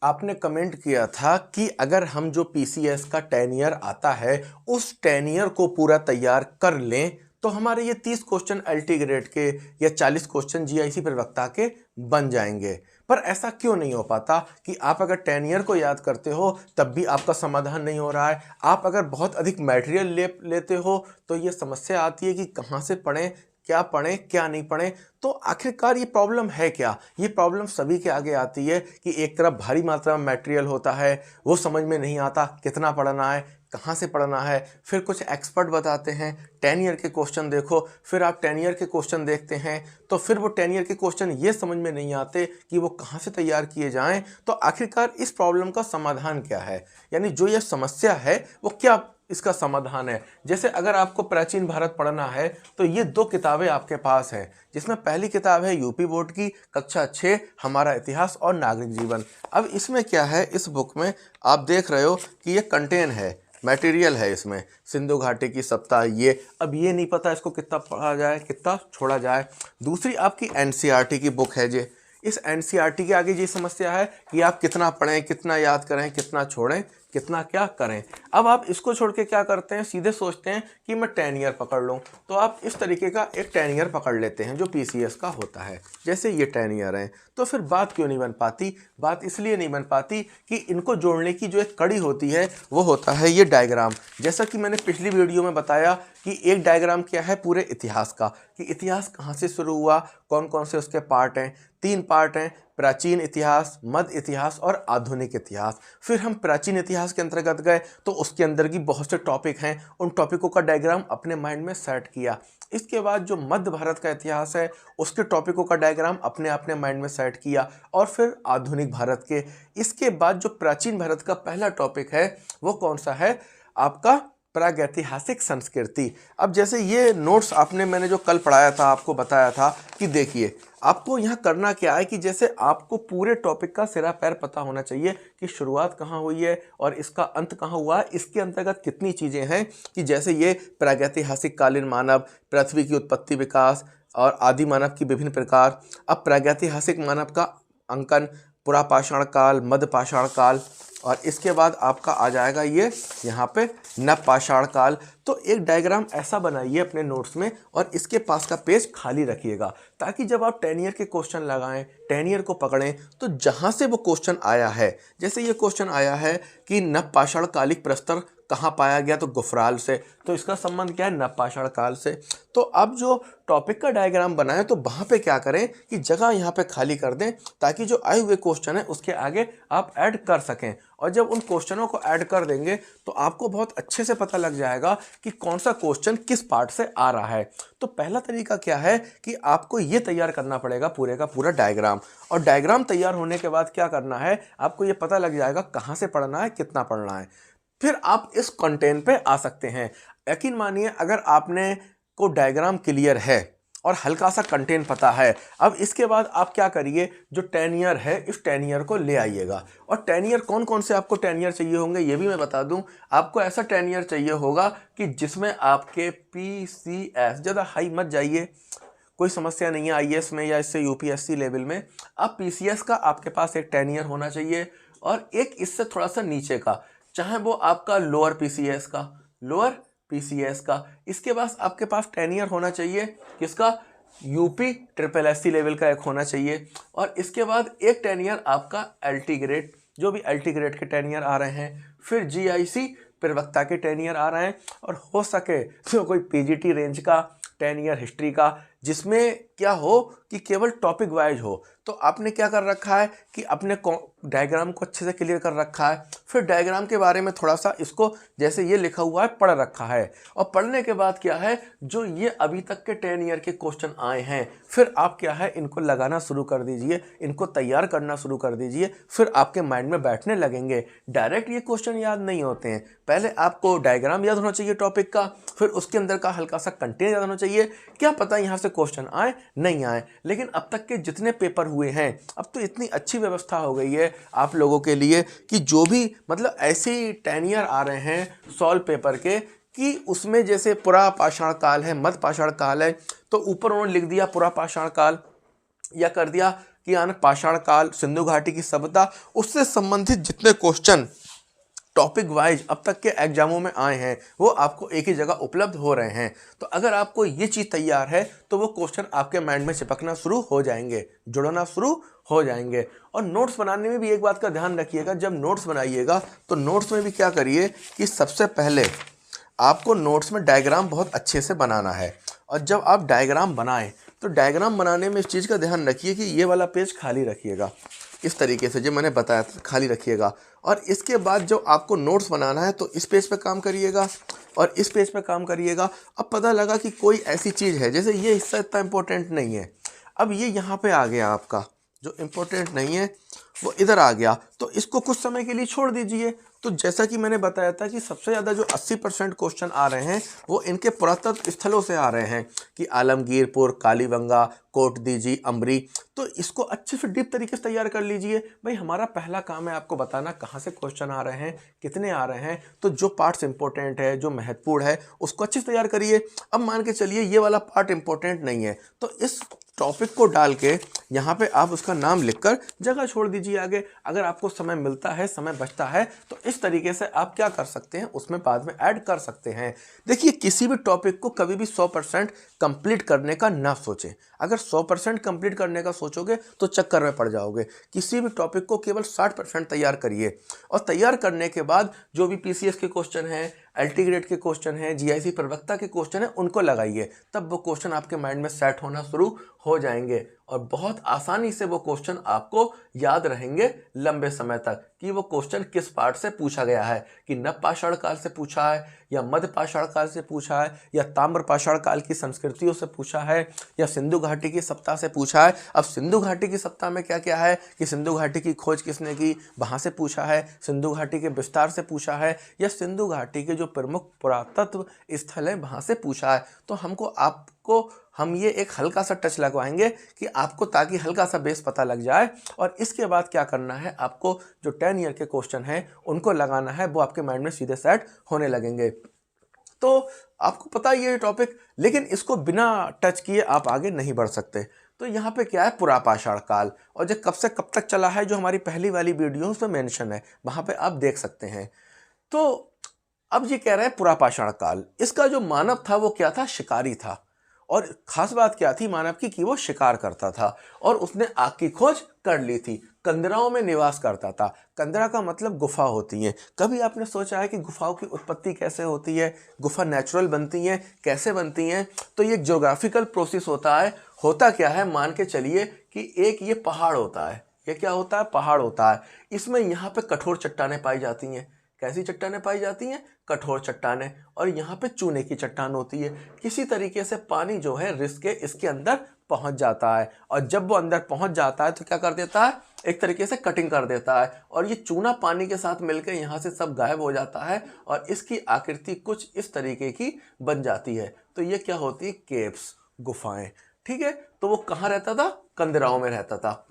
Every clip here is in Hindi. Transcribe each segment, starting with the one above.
आपने कमेंट किया था कि अगर हम जो पीसीएस का 10 ईयर आता है उस 10 ईयर को पूरा तैयार कर लें तो हमारे ये 30 क्वेश्चन एलटी ग्रेड के या 40 क्वेश्चन जीआईसी प्रवक्ता के बन जाएंगे। पर ऐसा क्यों नहीं हो पाता कि आप अगर 10 ईयर को याद करते हो तब भी आपका समाधान नहीं हो रहा है। आप अगर बहुत अधिक मटेरियल लेते हो तो ये समस्या आती है कि कहाँ से पढ़ें, क्या पढ़ें क्या नहीं पढ़ें। तो आखिरकार ये प्रॉब्लम है क्या? ये प्रॉब्लम सभी के आगे आती है कि एक तरफ भारी मात्रा में मटेरियल होता है, वो समझ में नहीं आता कितना पढ़ना है, कहाँ से पढ़ना है। फिर कुछ एक्सपर्ट बताते हैं 10 ईयर के क्वेश्चन देखो, फिर आप 10 ईयर के क्वेश्चन देखते हैं तो फिर वो 10 ईयर के क्वेश्चन ये समझ में नहीं आते कि वो कहाँ से तैयार किए जाएं। तो आखिरकार इस प्रॉब्लम का समाधान क्या है, यानी जो ये समस्या है वो क्या इसका समाधान है। जैसे अगर आपको प्राचीन भारत पढ़ना है तो ये 2 किताबें आपके पास हैं, जिसमें पहली किताब है यूपी बोर्ड की कक्षा 6 हमारा इतिहास और नागरिक जीवन। अब इसमें क्या है, इस बुक में आप देख रहे हो कि ये कंटेन है, मटेरियल है, इसमें सिंधु घाटी की सत्ता। ये अब ये नहीं पता इसको कितना पढ़ा जाए कितना छोड़ा जाए। दूसरी आपकी एनसीईआरटी की बुक है जे, इस एनसीईआरटी के आगे ये समस्या है कि आप कितना पढ़ें, कितना याद करें, कितना छोड़ें, कितना क्या करें। अब आप इसको छोड़ के क्या करते हैं, सीधे सोचते हैं कि मैं 10 ईयर पकड़ लूँ। तो आप इस तरीके का एक 10 ईयर पकड़ लेते हैं जो पीसीएस का होता है, जैसे ये 10 ईयर हैं। तो फिर बात क्यों नहीं बन पाती? बात इसलिए नहीं बन पाती कि इनको जोड़ने की जो एक कड़ी होती है वो होता है ये डायग्राम। जैसा कि मैंने पिछली वीडियो में बताया कि एक डायग्राम क्या है पूरे इतिहास का, कि इतिहास कहाँ से शुरू हुआ, कौन कौन से उसके पार्ट हैं। 3 पार्ट हैं, प्राचीन इतिहास, मध्य इतिहास और आधुनिक इतिहास। फिर हम प्राचीन इतिहास के अंतर्गत गए तो उसके अंदर की बहुत से टॉपिक हैं, उन टॉपिकों का डायग्राम अपने माइंड में सेट किया। इसके बाद जो मध्य भारत का इतिहास है उसके टॉपिकों का डायग्राम अपने अपने माइंड में सेट किया। और फिर आधुनिक भारत के, इसके बाद जो प्राचीन भारत का पहला टॉपिक है वो कौन सा है, आपका प्रागैतिहासिक संस्कृति। अब जैसे ये नोट्स मैंने जो कल पढ़ाया था, आपको बताया था कि देखिए आपको यहाँ करना क्या है कि जैसे आपको पूरे टॉपिक का सिरा पैर पता होना चाहिए कि शुरुआत कहाँ हुई है और इसका अंत कहाँ हुआ है, इसके अंतर्गत कितनी चीज़ें हैं। कि जैसे ये प्रागैतिहासिक कालीन मानव, पृथ्वी की उत्पत्ति विकास और आदि मानव की विभिन्न प्रकार। अब प्रागैतिहासिक मानव का अंकन, पुरापाषाण काल, मध्य पाषाण काल, और इसके बाद आपका आ जाएगा ये यहाँ पे नवपाषाण काल। तो एक डायग्राम ऐसा बनाइए अपने नोट्स में और इसके पास का पेज खाली रखिएगा, ताकि जब आप 10 ईयर के क्वेश्चन लगाएं, 10 ईयर को पकड़ें, तो जहाँ से वो क्वेश्चन आया है, जैसे ये क्वेश्चन आया है कि नवपाषाण कालिक प्रस्तर कहाँ पाया गया, तो गुफराल से, तो इसका संबंध क्या है, नवपाषाण काल से। तो अब जो टॉपिक का डायग्राम बनाए तो वहाँ पे क्या करें कि जगह यहाँ पे खाली कर दें, ताकि जो आए हुए क्वेश्चन है उसके आगे आप ऐड कर सकें। और जब उन क्वेश्चनों को ऐड कर देंगे तो आपको बहुत अच्छे से पता लग जाएगा कि कौन सा क्वेश्चन किस पार्ट से आ रहा है। तो पहला तरीका क्या है कि आपको ये तैयार करना पड़ेगा पूरे का पूरा डायग्राम। और डायग्राम तैयार होने के बाद क्या करना है, आपको ये पता लग जाएगा कहाँ से पढ़ना है, कितना पढ़ना है। फिर आप इस कंटेंट पे आ सकते हैं। यकीन मानिए अगर आपने को डायग्राम क्लियर है और हल्का सा कंटेंट पता है, अब इसके बाद आप क्या करिए, जो 10 ईयर है इस 10 ईयर को ले आइएगा। और 10 ईयर कौन कौन से आपको 10 ईयर चाहिए होंगे ये भी मैं बता दूं। आपको ऐसा 10 ईयर चाहिए होगा कि जिसमें आपके पीसीएस, ज़्यादा हाई मत जाइए, कोई समस्या नहीं है आईएएस में या इससे यूपीएससी लेवल में। अब पीसीएस का आपके पास एक 10 ईयर होना चाहिए और एक इससे थोड़ा सा नीचे का, चाहे वो आपका लोअर पीसीएस का, लोअर पीसीएस का। इसके बाद आपके पास 10 ईयर होना चाहिए किसका, यूपी ट्रिपल एससी लेवल का एक होना चाहिए। और इसके बाद एक 10 ईयर आपका एलटी ग्रेड, जो भी एलटी ग्रेड के 10 ईयर आ रहे हैं। फिर जीआईसी प्रवक्ता के 10 ईयर आ रहे हैं, और हो सके तो कोई पीजीटी रेंज का 10 ईयर हिस्ट्री का, जिसमें क्या हो कि केवल टॉपिक वाइज हो। तो आपने क्या कर रखा है कि अपने डायग्राम को अच्छे से क्लियर कर रखा है, फिर डायग्राम के बारे में थोड़ा सा इसको जैसे ये लिखा हुआ है पढ़ रखा है। और पढ़ने के बाद क्या है, जो ये अभी तक के 10 ईयर के क्वेश्चन आए हैं, फिर आप क्या है इनको लगाना शुरू कर दीजिए, इनको तैयार करना शुरू कर दीजिए। फिर आपके माइंड में बैठने लगेंगे। डायरेक्ट ये क्वेश्चन याद नहीं होते हैं, पहले आपको डायग्राम याद होना चाहिए टॉपिक का, फिर उसके अंदर का हल्का सा कंटेंट याद होना चाहिए। क्या पता यहाँ से क्वेश्चन आए नहीं आए, लेकिन अब तक के जितने पेपर हुए हैं, अब तो इतनी अच्छी व्यवस्था हो गई है आप लोगों के लिए कि जो भी मतलब ऐसे 10 ईयर आ रहे हैं सॉल्व पेपर के, कि उसमें जैसे पुरा पाषाण काल है, मध्य पाषाण काल है, तो ऊपर उन्होंने लिख दिया पुरा पाषाण काल, या कर दिया कि आन पाषाण काल, सिंधु घाटी की सभ्यता, उससे संबंधित जितने क्वेश्चन टॉपिक वाइज अब तक के एग्जामों में आए हैं वो आपको एक ही जगह उपलब्ध हो रहे हैं। तो अगर आपको ये चीज़ तैयार है तो वो क्वेश्चन आपके माइंड में चिपकना शुरू हो जाएंगे, जुड़ना शुरू हो जाएंगे। और नोट्स बनाने में भी एक बात का ध्यान रखिएगा, जब नोट्स बनाइएगा तो नोट्स में भी क्या करिए कि सबसे पहले आपको नोट्स में डायग्राम बहुत अच्छे से बनाना है। और जब आप डायग्राम बनाएं तो डायग्राम बनाने में इस चीज़ का ध्यान रखिए कि ये वाला पेज खाली रखिएगा, इस तरीके से जो मैंने बताया था खाली रखिएगा। और इसके बाद जो आपको नोट्स बनाना है तो इस पेज पे काम करिएगा और इस पेज पे काम करिएगा। अब पता लगा कि कोई ऐसी चीज़ है, जैसे ये हिस्सा इतना इम्पोर्टेंट नहीं है, अब ये यहाँ पे आ गया, आपका जो इम्पोर्टेंट नहीं है वो इधर आ गया, तो इसको कुछ समय के लिए छोड़ दीजिए। तो जैसा कि मैंने बताया था कि सबसे ज़्यादा जो 80% क्वेश्चन आ रहे हैं वो इनके पुरातत्व स्थलों से आ रहे हैं कि आलमगीरपुर, कालीबंगा, कोटदीजी, अम्बरी। तो इसको अच्छे से डीप तरीके से तैयार कर लीजिए। भाई हमारा पहला काम है आपको बताना कहाँ से क्वेश्चन आ रहे हैं, कितने आ रहे हैं। तो जो पार्ट्स इंपॉर्टेंट है, जो महत्वपूर्ण है, उसको अच्छे से तैयार करिए। अब मान के चलिए ये वाला पार्ट इंपॉर्टेंट नहीं है तो इस टॉपिक को डाल के यहाँ पे आप उसका नाम लिखकर जगह छोड़ दीजिए आगे। अगर आपको समय मिलता है, समय बचता है तो इस तरीके से आप क्या कर सकते हैं, उसमें बाद में ऐड कर सकते हैं। देखिए किसी भी टॉपिक को कभी भी 100% कंप्लीट करने का ना सोचें। अगर 100% कंप्लीट करने का सोचोगे तो चक्कर में पड़ जाओगे। किसी भी टॉपिक को केवल 60% तैयार करिए और तैयार करने के बाद जो भी पीसीएस के क्वेश्चन हैं, एलटी ग्रेड के क्वेश्चन हैं, जीआईसी प्रवक्ता के क्वेश्चन हैं, उनको लगाइए। तब वो क्वेश्चन आपके माइंड में सेट होना शुरू हो जाएंगे और बहुत आसानी से वो क्वेश्चन आपको याद रहेंगे लंबे समय तक कि वो क्वेश्चन किस पार्ट से पूछा गया है, कि नव पाषाण काल से पूछा है या मध्य पाषाण काल से पूछा है या ताम्र पाषाण काल की संस्कृतियों से पूछा है या सिंधु घाटी की सप्ताह से पूछा है। अब सिंधु घाटी की सप्ताह में क्या क्या है कि सिंधु घाटी की खोज किसने की, वहाँ से पूछा है, सिंधु घाटी के विस्तार से पूछा है या सिंधु घाटी के जो प्रमुख पुरातत्व स्थल है वहाँ से पूछा है। तो हम ये एक हल्का सा टच लगवाएंगे कि आपको, ताकि हल्का सा बेस पता लग जाए। और इसके बाद क्या करना है, आपको जो 10 ईयर के क्वेश्चन हैं उनको लगाना है, वो आपके माइंड में सीधे सेट होने लगेंगे। तो आपको पता ही है ये टॉपिक, लेकिन इसको बिना टच किए आप आगे नहीं बढ़ सकते। तो यहाँ पे क्या है, पुरापाषाण काल, और जो कब से कब तक चला है जो हमारी पहली वाली वीडियो में मेंशन है, वहाँ पे आप देख सकते हैं। तो अब ये कह रहे हैं पुरापाषाण काल, इसका जो मानव था वो क्या था, शिकारी था। और खास बात क्या थी मानव की कि वो शिकार करता था और उसने आग की खोज कर ली थी, कंदराओं में निवास करता था। कंदरा का मतलब गुफा होती है। कभी आपने सोचा है कि गुफाओं की उत्पत्ति कैसे होती है, गुफा नेचुरल बनती हैं, कैसे बनती हैं? तो ये ज्योग्राफिकल प्रोसेस होता है। होता क्या है, मान के चलिए कि एक ये पहाड़ होता है। ये क्या होता है, पहाड़ होता है। इसमें यहाँ पे कठोर चट्टानें पाई जाती हैं। कैसी चट्टानें पाई जाती हैं, कठोर चट्टानें। और यहाँ पे चूने की चट्टान होती है। किसी तरीके से पानी जो है रिस के इसके अंदर पहुंच जाता है, और जब वो अंदर पहुंच जाता है तो क्या कर देता है, एक तरीके से कटिंग कर देता है, और ये चूना पानी के साथ मिलकर यहाँ से सब गायब हो जाता है और इसकी आकृति कुछ इस तरीके की बन जाती है। तो ये क्या होती है, केव्स, गुफाएं। ठीक है, तो वो कहाँ रहता था, कंदराओं में रहता था।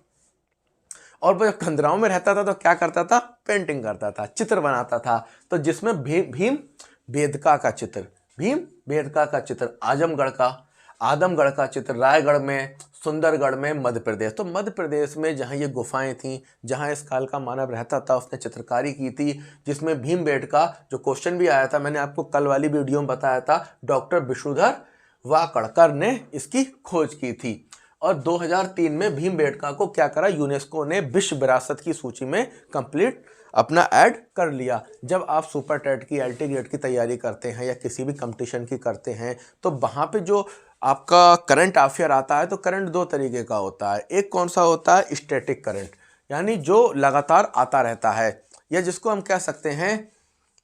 और वो जब खंदराओं में रहता था तो क्या करता था, पेंटिंग करता था, चित्र बनाता था। तो जिसमें भीम बेदका का चित्र, भीम बेदका का चित्र, आदमगढ़ का चित्र, रायगढ़ में, सुंदरगढ़ में, मध्य प्रदेश। तो मध्य प्रदेश में जहाँ ये गुफाएं थीं, जहाँ इस काल का मानव रहता था, उसने चित्रकारी की थी, जिसमें भीमबेटका, जो क्वेश्चन भी आया था, मैंने आपको कल वाली वीडियो में बताया था, डॉक्टर विशुधर वाकड़कर ने इसकी खोज की थी। और 2003 में भीमबेटका को क्या करा, यूनेस्को ने विश्व विरासत की सूची में कंप्लीट अपना ऐड कर लिया। जब आप सुपर टेट की, एलटी ग्रेड की तैयारी करते हैं या किसी भी कंपटीशन की करते हैं तो वहाँ पे जो आपका करंट अफेयर आता है, तो करंट दो तरीके का होता है। एक कौन सा होता है, स्टैटिक करंट, यानी जो लगातार आता रहता है, या जिसको हम कह सकते हैं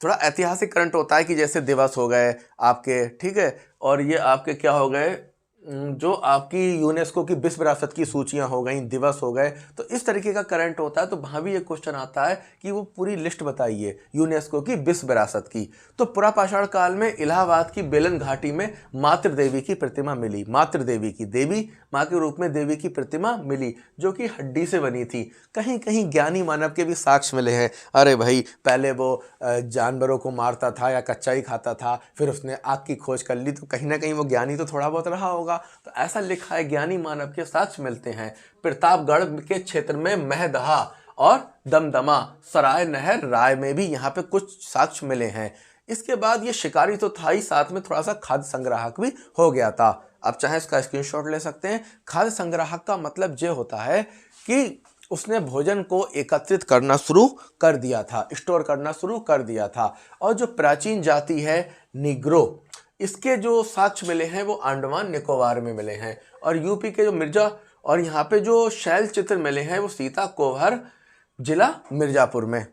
थोड़ा ऐतिहासिक करंट होता है, कि जैसे दिवस हो गए आपके, ठीक है, और ये आपके क्या हो गए, जो आपकी यूनेस्को की विश्व विरासत की सूचियां हो गई, दिवस हो गए, तो इस तरीके का करंट होता है। तो वहाँ भी एक क्वेश्चन आता है कि वो पूरी लिस्ट बताइए यूनेस्को की विश्व विरासत की। तो पुरापाषाण काल में इलाहाबाद की बेलन घाटी में मातृ देवी की प्रतिमा मिली। मातृ देवी की, देवी माँ के रूप में देवी की प्रतिमा मिली, जो कि हड्डी से बनी थी। कहीं कहीं ज्ञानी मानव के भी साक्ष्य मिले हैं। अरे भाई, पहले वो जानवरों को मारता था या कच्चा ही खाता था, फिर उसने आग की खोज कर ली, तो कहीं ना कहीं वो ज्ञानी तो थोड़ा बहुत रहा होगा। होगा। तो ऐसा लिखा है, ज्ञानी मानव के साक्ष्य मिलते हैं प्रतापगढ़ के क्षेत्र में महदहा और दमदमा, सराय नहर राय में भी यहाँ पे कुछ साक्ष्य मिले हैं। इसके बाद ये शिकारी तो था ही, साथ में थोड़ा सा खाद्य संग्राहक भी हो गया था। आप चाहे इसका स्क्रीनशॉट ले सकते हैं। खाद्य संग्राहक का मतलब ये होता है कि उसने भोजन को एकत्रित करना शुरू कर दिया था, स्टोर करना शुरू कर दिया था। और जो प्राचीन जाति है निग्रो, इसके जो साक्ष्य मिले हैं वो अंडमान निकोबार में मिले हैं। और यूपी के जो मिर्जा और यहाँ पे जो शैल चित्र मिले हैं वो सीता कोहर जिला मिर्जापुर में।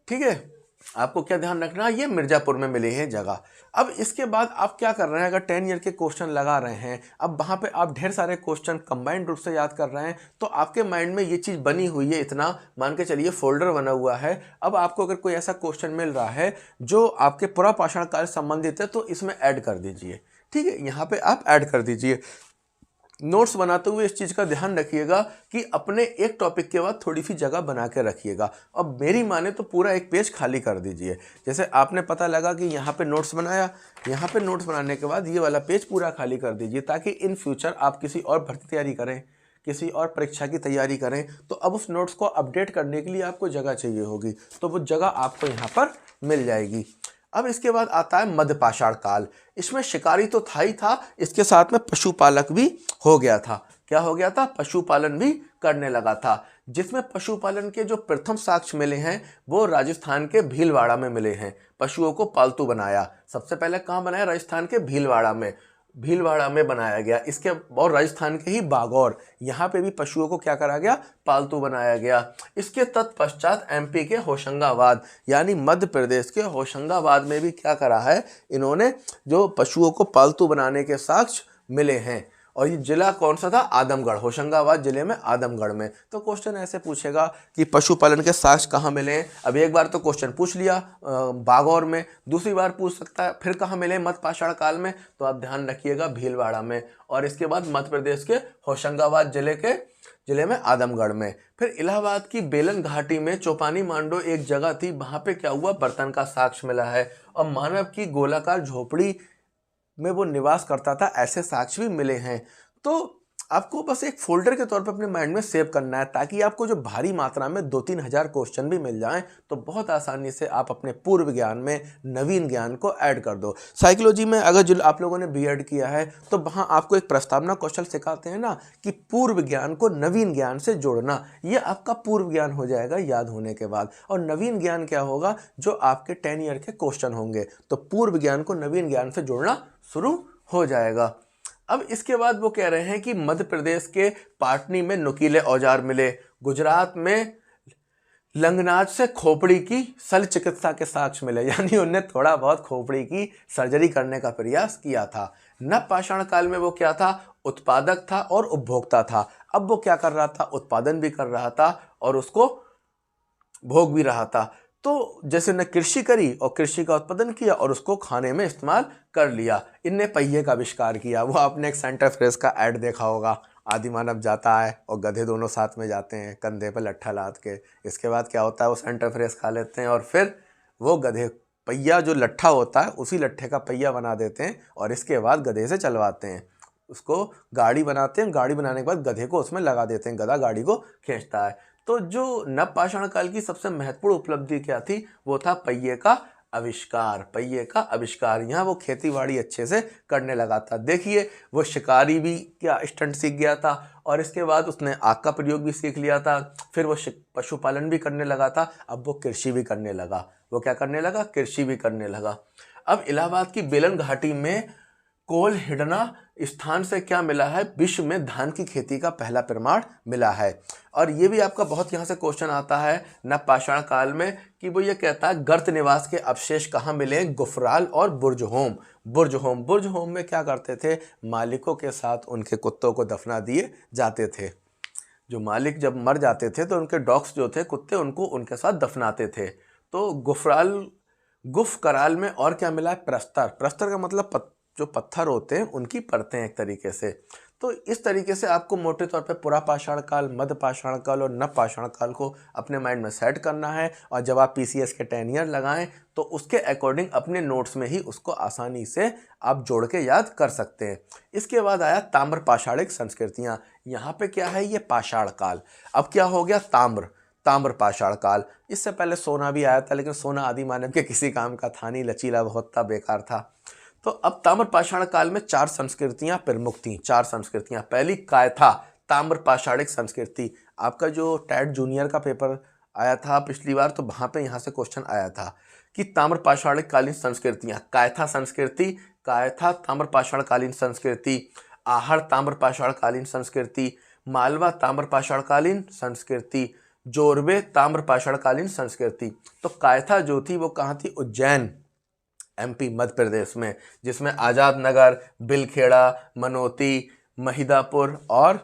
ठीक है, आपको क्या ध्यान रखना है, ये मिर्जापुर में मिली है जगह। अब इसके बाद आप क्या कर रहे हैं, अगर 10 ईयर के क्वेश्चन लगा रहे हैं, अब वहाँ पे आप ढेर सारे क्वेश्चन कंबाइंड रूप से याद कर रहे हैं, तो आपके माइंड में ये चीज़ बनी हुई है, इतना मान के चलिए फोल्डर बना हुआ है। अब आपको अगर कोई ऐसा क्वेश्चन मिल रहा है जो आपके पुरा पाषाण काल से संबंधित है तो इसमें ऐड कर दीजिए। ठीक है, यहाँ पे आप ऐड कर दीजिए। नोट्स बनाते हुए इस चीज़ का ध्यान रखिएगा कि अपने एक टॉपिक के बाद थोड़ी सी जगह बना के रखिएगा। अब मेरी माने तो पूरा एक पेज खाली कर दीजिए। जैसे आपने पता लगा कि यहाँ पे नोट्स बनाया, यहाँ पे नोट्स बनाने के बाद ये वाला पेज पूरा खाली कर दीजिए, ताकि इन फ्यूचर आप किसी और भर्ती तैयारी करें, किसी और परीक्षा की तैयारी करें, तो अब उस नोट्स को अपडेट करने के लिए आपको जगह चाहिए होगी, तो वो जगह आपको यहाँ पर मिल जाएगी। अब इसके बाद आता है मध्य पाषाण काल। इसमें शिकारी तो था ही था, इसके साथ में पशुपालक भी हो गया था। क्या हो गया था, पशुपालन भी करने लगा था। जिसमें पशुपालन के जो प्रथम साक्ष्य मिले हैं वो राजस्थान के भीलवाड़ा में मिले हैं। पशुओं को पालतू बनाया, सबसे पहले कहाँ बनाया, राजस्थान के भीलवाड़ा में बनाया गया। इसके और राजस्थान के ही बागौर, यहाँ पे भी पशुओं को क्या करा गया, पालतू बनाया गया। इसके तत्पश्चात एमपी के होशंगाबाद यानी मध्य प्रदेश के होशंगाबाद में भी क्या करा है इन्होंने, जो पशुओं को पालतू बनाने के साक्ष्य मिले हैं। और ये जिला कौन सा था, आदमगढ़, होशंगाबाद जिले में आदमगढ़ में। तो क्वेश्चन ऐसे पूछेगा कि पशुपालन के साक्ष्य कहाँ मिले हैं। अब एक बार तो क्वेश्चन पूछ लिया बागौर में, दूसरी बार पूछ सकता है फिर कहाँ मिले मध्य पाषाण काल में, तो आप ध्यान रखिएगा भीलवाड़ा में। और इसके बाद मध्य प्रदेश के होशंगाबाद जिले में आदमगढ़ में। फिर इलाहाबाद की बेलन घाटी में चौपानी मांडो एक जगह थी, वहाँ पे क्या हुआ, बर्तन का साक्ष्य मिला है। और मानव की गोलाकार झोपड़ी में वो निवास करता था, ऐसे साक्ष्य भी मिले हैं। तो आपको बस एक फोल्डर के तौर पे अपने माइंड में सेव करना है, ताकि आपको जो भारी मात्रा में 2-3 हज़ार क्वेश्चन भी मिल जाएं तो बहुत आसानी से आप अपने पूर्व ज्ञान में नवीन ज्ञान को ऐड कर दो। साइकोलॉजी में अगर जो आप लोगों ने बीएड किया है तो वहाँ आपको एक प्रस्तावना कौशल सिखाते हैं ना, कि पूर्व ज्ञान को नवीन ज्ञान से जोड़ना। ये आपका पूर्व ज्ञान हो जाएगा याद होने के बाद। और नवीन ज्ञान क्या होगा, जो आपके 10 ईयर के क्वेश्चन होंगे, तो पूर्व ज्ञान को नवीन ज्ञान से जोड़ना शुरू हो जाएगा। अब इसके बाद वो कह रहे हैं कि मध्य प्रदेश के पाटनी में नुकीले औजार मिले, गुजरात में लंगनाज से खोपड़ी की शल्य चिकित्सा के साक्ष्य मिले, यानी उन्हें थोड़ा बहुत खोपड़ी की सर्जरी करने का प्रयास किया था। नव पाषाण काल में वो क्या था, उत्पादक था और उपभोक्ता था। अब वो क्या कर रहा था, उत्पादन भी कर रहा था और उसको भोग भी रहा था। तो जैसे ने कृषि करी और कृषि का उत्पादन किया और उसको खाने में इस्तेमाल कर लिया। इनने पहिए का आविष्कार किया। वो आपने एक सेंटर फ्रेश का ऐड देखा होगा, आदिमानव जाता है और गधे दोनों साथ में जाते हैं कंधे पर लट्ठा लाद के। इसके बाद क्या होता है, वो सेंटर फ्रेश खा लेते हैं और फिर वो गधे पहिया जो लट्ठा होता है उसी लट्ठे का पहिया बना देते हैं और इसके बाद गधे से चलवाते हैं, उसको गाड़ी बनाते हैं। गाड़ी बनाने के बाद गधे को उसमें लगा देते हैं, गधा गाड़ी को खींचता है। तो जो नव पाषाण काल की सबसे महत्वपूर्ण उपलब्धि क्या थी, वो था पहिए का आविष्कार। पहिए का आविष्कार, यहाँ वो खेतीबाड़ी अच्छे से करने लगा था। देखिए वो शिकारी भी क्या स्टंट सीख गया था और इसके बाद उसने आग का प्रयोग भी सीख लिया था। फिर वो पशुपालन भी करने लगा था, अब वो कृषि भी करने लगा। वो क्या करने लगा, कृषि भी करने लगा। अब इलाहाबाद की बेलन घाटी में कोल हिडना स्थान से क्या मिला है, विश्व में धान की खेती का पहला प्रमाण मिला है। और ये भी आपका बहुत यहाँ से क्वेश्चन आता है नव पाषाण काल में, कि वो ये कहता है गर्त निवास के अवशेष कहाँ मिले, गुफराल और बुर्जहोम। बुर्जहोम में क्या करते थे, मालिकों के साथ उनके कुत्तों को दफना दिए जाते थे। जो मालिक जब मर जाते थे तो उनके डॉग्स जो थे कुत्ते, उनको उनके साथ दफनाते थे। तो गुफ कराल में और क्या मिला है, प्रस्तर। प्रस्तर का मतलब जो पत्थर होते हैं उनकी परतें एक तरीके से। तो इस तरीके से आपको मोटे तौर पे पुरा पाषाण काल, मध्य पाषाण काल और नव पाषाण काल को अपने माइंड में सेट करना है। और जब आप पीसीएस के 10 ईयर लगाएं तो उसके अकॉर्डिंग अपने नोट्स में ही उसको आसानी से आप जोड़ के याद कर सकते हैं। इसके बाद आया ताम्र पाषाणिक संस्कृतियाँ। यहाँ पे क्या है, ये पाषाण काल। अब क्या हो गया, ताम्र पाषाण काल। इससे पहले सोना भी आया था, लेकिन सोना आदि मानव के किसी काम का था नहीं, लचीला बहुत था, बेकार था। तो अब ताम्र पाषाण काल में 4 संस्कृतियां प्रमुख थीं। 4 संस्कृतियां। पहली कायथा ताम्र पाषाणिक संस्कृति। आपका जो टैट जूनियर का पेपर आया था पिछली बार, तो वहां पे यहाँ से क्वेश्चन आया था कि ताम्र पाषाणिक कालीन संस्कृतियां। कायथा संस्कृति, कायथा ताम्र पाषाण कालीन संस्कृति, आहड़ ताम्र पाषाण कालीन संस्कृति, मालवा ताम्र पाषाण कालीन संस्कृति, जोरबे ताम्र पाषाण कालीन संस्कृति। तो कायथा जो थी वो कहाँ थी, उज्जैन एमपी मध्य प्रदेश में, जिसमें आजाद नगर, बिलखेड़ा, मनोती, महिदापुर और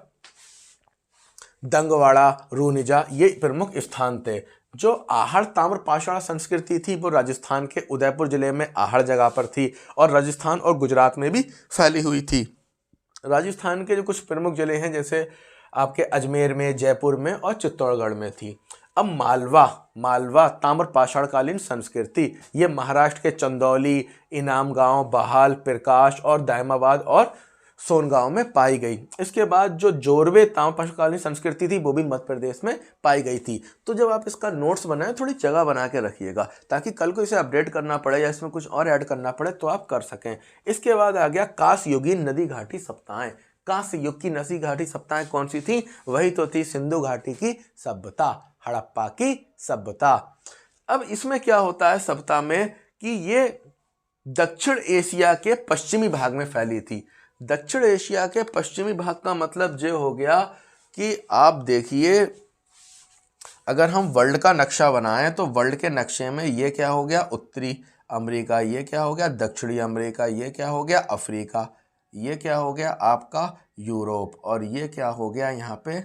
दंगवाड़ा, रूनिजा ये प्रमुख स्थान थे। जो आहड़ ताम्र पाषाण संस्कृति थी वो राजस्थान के उदयपुर जिले में आहड़ जगह पर थी और राजस्थान और गुजरात में भी फैली हुई थी। राजस्थान के जो कुछ प्रमुख जिले हैं जैसे आपके अजमेर में, जयपुर में और चित्तौड़गढ़ में थी। अब मालवा ताम्र पाषाण कालीन संस्कृति, ये महाराष्ट्र के चंदौली, इनाम गांव, बहाल, प्रकाश और दायमाबाद और सोनगांव में पाई गई। इसके बाद जो जोरवे ताम्र पाषाण कालीन संस्कृति थी वो भी मध्य प्रदेश में पाई गई थी। तो जब आप इसका नोट्स बनाएं थोड़ी जगह बना के रखिएगा, ताकि कल को इसे अपडेट करना पड़े या इसमें कुछ और ऐड करना पड़े तो आप कर सकें। इसके बाद आ गया कांस्ययुगीन नदी घाटी सप्ताहें। कांस्य युग की नदी घाटी सप्ताहें कौन सी थी, वही तो थी सिंधु घाटी की सभ्यता, हड़प्पा की सभ्यता। अब इसमें क्या होता है सभ्यता में कि ये दक्षिण एशिया के पश्चिमी भाग में फैली थी। दक्षिण एशिया के पश्चिमी भाग का मतलब ये हो गया कि आप देखिए, अगर हम वर्ल्ड का नक्शा बनाएं तो वर्ल्ड के नक्शे में ये क्या हो गया, उत्तरी अमेरिका, ये क्या हो गया दक्षिणी अमेरिका, ये क्या हो गया अफ्रीका, ये क्या हो गया आपका यूरोप, और ये क्या हो गया यहाँ पे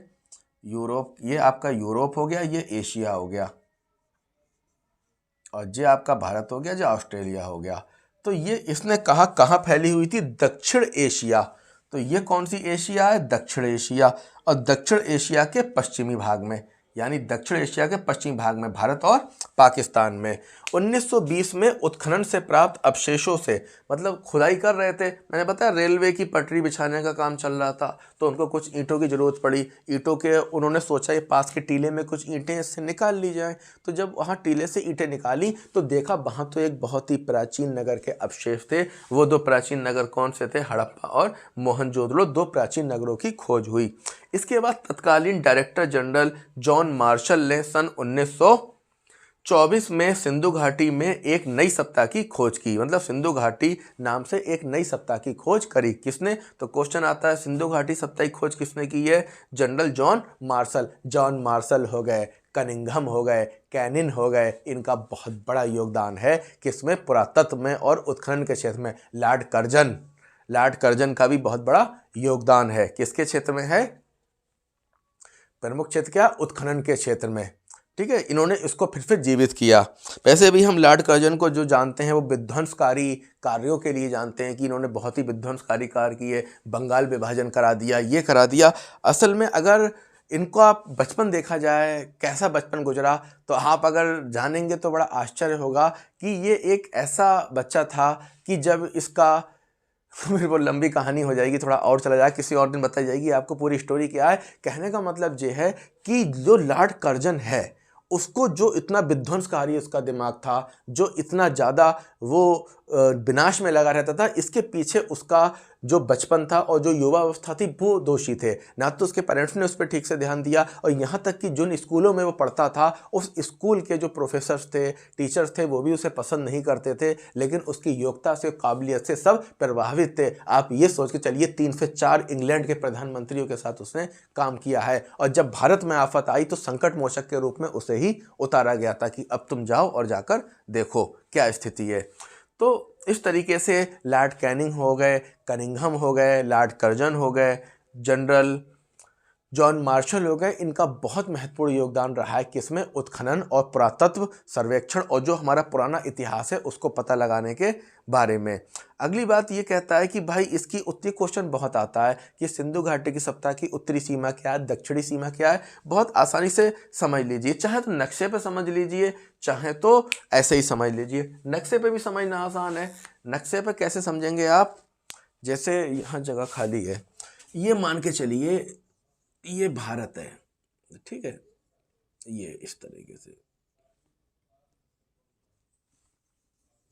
यूरोप, ये आपका यूरोप हो गया, ये एशिया हो गया, और ये आपका भारत हो गया, जो ऑस्ट्रेलिया हो गया। तो ये इसने कहा कहाँ फैली हुई थी, दक्षिण एशिया। तो ये कौन सी एशिया है, दक्षिण एशिया, और दक्षिण एशिया के पश्चिमी भाग में, यानी दक्षिण एशिया के पश्चिमी भाग में भारत और पाकिस्तान में। 1920 में उत्खनन से प्राप्त अवशेषों से, मतलब खुदाई कर रहे थे, मैंने बताया रेलवे की पटरी बिछाने का काम चल रहा था, तो उनको कुछ ईंटों की ज़रूरत पड़ी। ईंटों के उन्होंने सोचा ये पास के टीले में कुछ ईंटें इससे निकाल ली जाएं। तो जब वहाँ टीले से ईंटें निकाली तो देखा वहाँ तो एक बहुत ही प्राचीन नगर के अवशेष थे। वो 2 प्राचीन नगर कौन से थे, हड़प्पा और मोहनजोदड़ो, 2 प्राचीन नगरों की खोज हुई। इसके बाद तत्कालीन डायरेक्टर जनरल जॉन मार्शल ने सन 1924 में सिंधु घाटी में एक नई सत्ता की खोज की। मतलब सिंधु घाटी नाम से एक नई सत्ता की खोज करी। किसने, तो क्वेश्चन आता है सिंधु घाटी सत्ता की खोज किसने की है, general John Marshall. John Marshall हो गए, कनिंघम हो गए, कैनिन हो गए, इनका बहुत बड़ा योगदान है किसमें, पुरातत्व में और उत्खनन के क्षेत्र में। लॉर्ड कर्जन का भी बहुत बड़ा योगदान है। किसके क्षेत्र में है, प्रमुख क्षेत्र क्या, उत्खनन के क्षेत्र में। ठीक है, इन्होंने इसको फिर से जीवित किया। वैसे भी हम लॉर्ड कर्जन को जो जानते हैं वो विध्वंसकारी कार्यों के लिए जानते हैं कि इन्होंने बहुत ही विध्वंसकारी कार्य किए, बंगाल विभाजन करा दिया, ये करा दिया। असल में अगर इनको आप बचपन देखा जाए, कैसा बचपन गुजरा, तो आप अगर जानेंगे तो बड़ा आश्चर्य होगा कि ये एक ऐसा बच्चा था कि जब इसका फिर वो लंबी कहानी हो जाएगी, थोड़ा और चला जाए, किसी और दिन बताई जाएगी आपको पूरी स्टोरी क्या है। कहने का मतलब ये है कि जो लॉर्ड कर्जन है उसको जो इतना विध्वंसकारी उसका दिमाग था, जो इतना ज़्यादा वो विनाश में लगा रहता था, इसके पीछे उसका जो बचपन था और जो युवा अवस्था थी वो दोषी थे। ना तो उसके पेरेंट्स ने उस पर ठीक से ध्यान दिया, और यहाँ तक कि जिन स्कूलों में वो पढ़ता था उस स्कूल के जो प्रोफेसर्स थे, टीचर्स थे, वो भी उसे पसंद नहीं करते थे, लेकिन उसकी योग्यता से, काबिलियत से सब प्रभावित थे। आप ये सोच के चलिए 3 से 4 इंग्लैंड के प्रधानमंत्रियों के साथ उसने काम किया है, और जब भारत में आफत आई तो संकट मोचक के रूप में उसे ही उतारा गया था कि अब तुम जाओ और जाकर देखो क्या स्थिति है। तो इस तरीके से लॉर्ड कैनिंग हो गए, कनिंघम हो गए, लॉर्ड कर्जन हो गए, जनरल जॉन मार्शल हो गए, इनका बहुत महत्वपूर्ण योगदान रहा है किसमें, उत्खनन और पुरातत्व सर्वेक्षण और जो हमारा पुराना इतिहास है उसको पता लगाने के बारे में। अगली बात ये कहता है कि भाई इसकी उत्तरी क्वेश्चन बहुत आता है कि सिंधु घाटी की सत्ता की उत्तरी सीमा क्या है, दक्षिणी सीमा क्या है। बहुत आसानी से समझ लीजिए, चाहे तो नक्शे पे समझ लीजिए, चाहे तो ऐसे ही समझ लीजिए। नक्शे पे भी समझना आसान है। नक्शे पे कैसे समझेंगे आप, जैसे यहाँ जगह खाली है, ये मान के चलिए ये भारत है, ठीक है, ये इस तरीके से,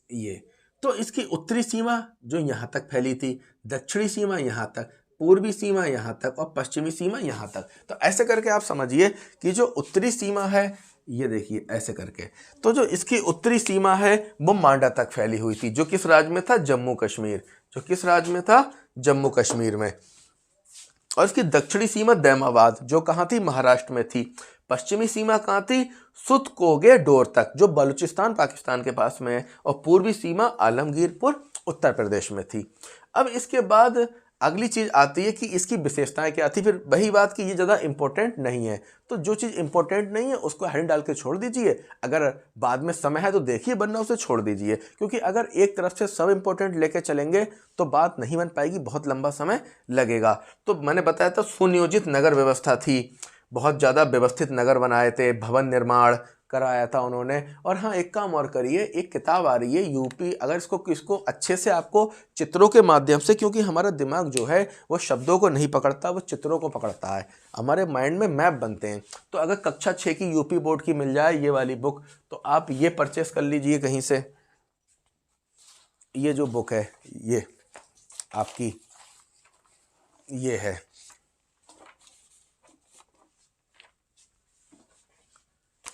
ये तो इसकी उत्तरी सीमा जो यहाँ तक फैली थी, दक्षिणी सीमा यहाँ तक, पूर्वी सीमा यहाँ तक और पश्चिमी सीमा यहाँ तक। तो ऐसे करके आप समझिए कि जो उत्तरी सीमा है, ये देखिए ऐसे करके, तो जो इसकी उत्तरी सीमा है वो मांडा तक फैली हुई थी, जो किस राज्य में था, जम्मू कश्मीर, जो किस राज्य में था, जम्मू कश्मीर में। और इसकी दक्षिणी सीमा दैमाबाद जो कहाँ थी, महाराष्ट्र में थी। पश्चिमी सीमा कहाँ थी, सुतकोगे डोर तक जो बलूचिस्तान पाकिस्तान के पास में है। और पूर्वी सीमा आलमगीरपुर उत्तर प्रदेश में थी। अब इसके बाद अगली चीज आती है कि इसकी विशेषताएं क्या थी। फिर वही बात कि ये ज़्यादा इंपॉर्टेंट नहीं है, तो जो चीज़ इंपॉर्टेंट नहीं है उसको हेडिंग डाल के छोड़ दीजिए। अगर बाद में समय है तो देखिए, वरना उसे छोड़ दीजिए, क्योंकि अगर एक तरफ से सब इंपॉर्टेंट लेके चलेंगे तो बात नहीं बन पाएगी, बहुत लंबा समय लगेगा। तो मैंने बताया था सुनियोजित नगर व्यवस्था थी, बहुत ज़्यादा व्यवस्थित नगर बनाए थे, भवन निर्माण कराया था उन्होंने। और हाँ, एक काम और करिए, एक किताब आ रही है यूपी, अगर इसको अच्छे से आपको चित्रों के माध्यम से, क्योंकि हमारा दिमाग जो है वो शब्दों को नहीं पकड़ता, वो चित्रों को पकड़ता है, हमारे माइंड में मैप बनते हैं। तो अगर कक्षा 6 की यूपी बोर्ड की मिल जाए ये वाली बुक, तो आप ये परचेस कर लीजिए कहीं से। ये जो बुक है ये आपकी ये है,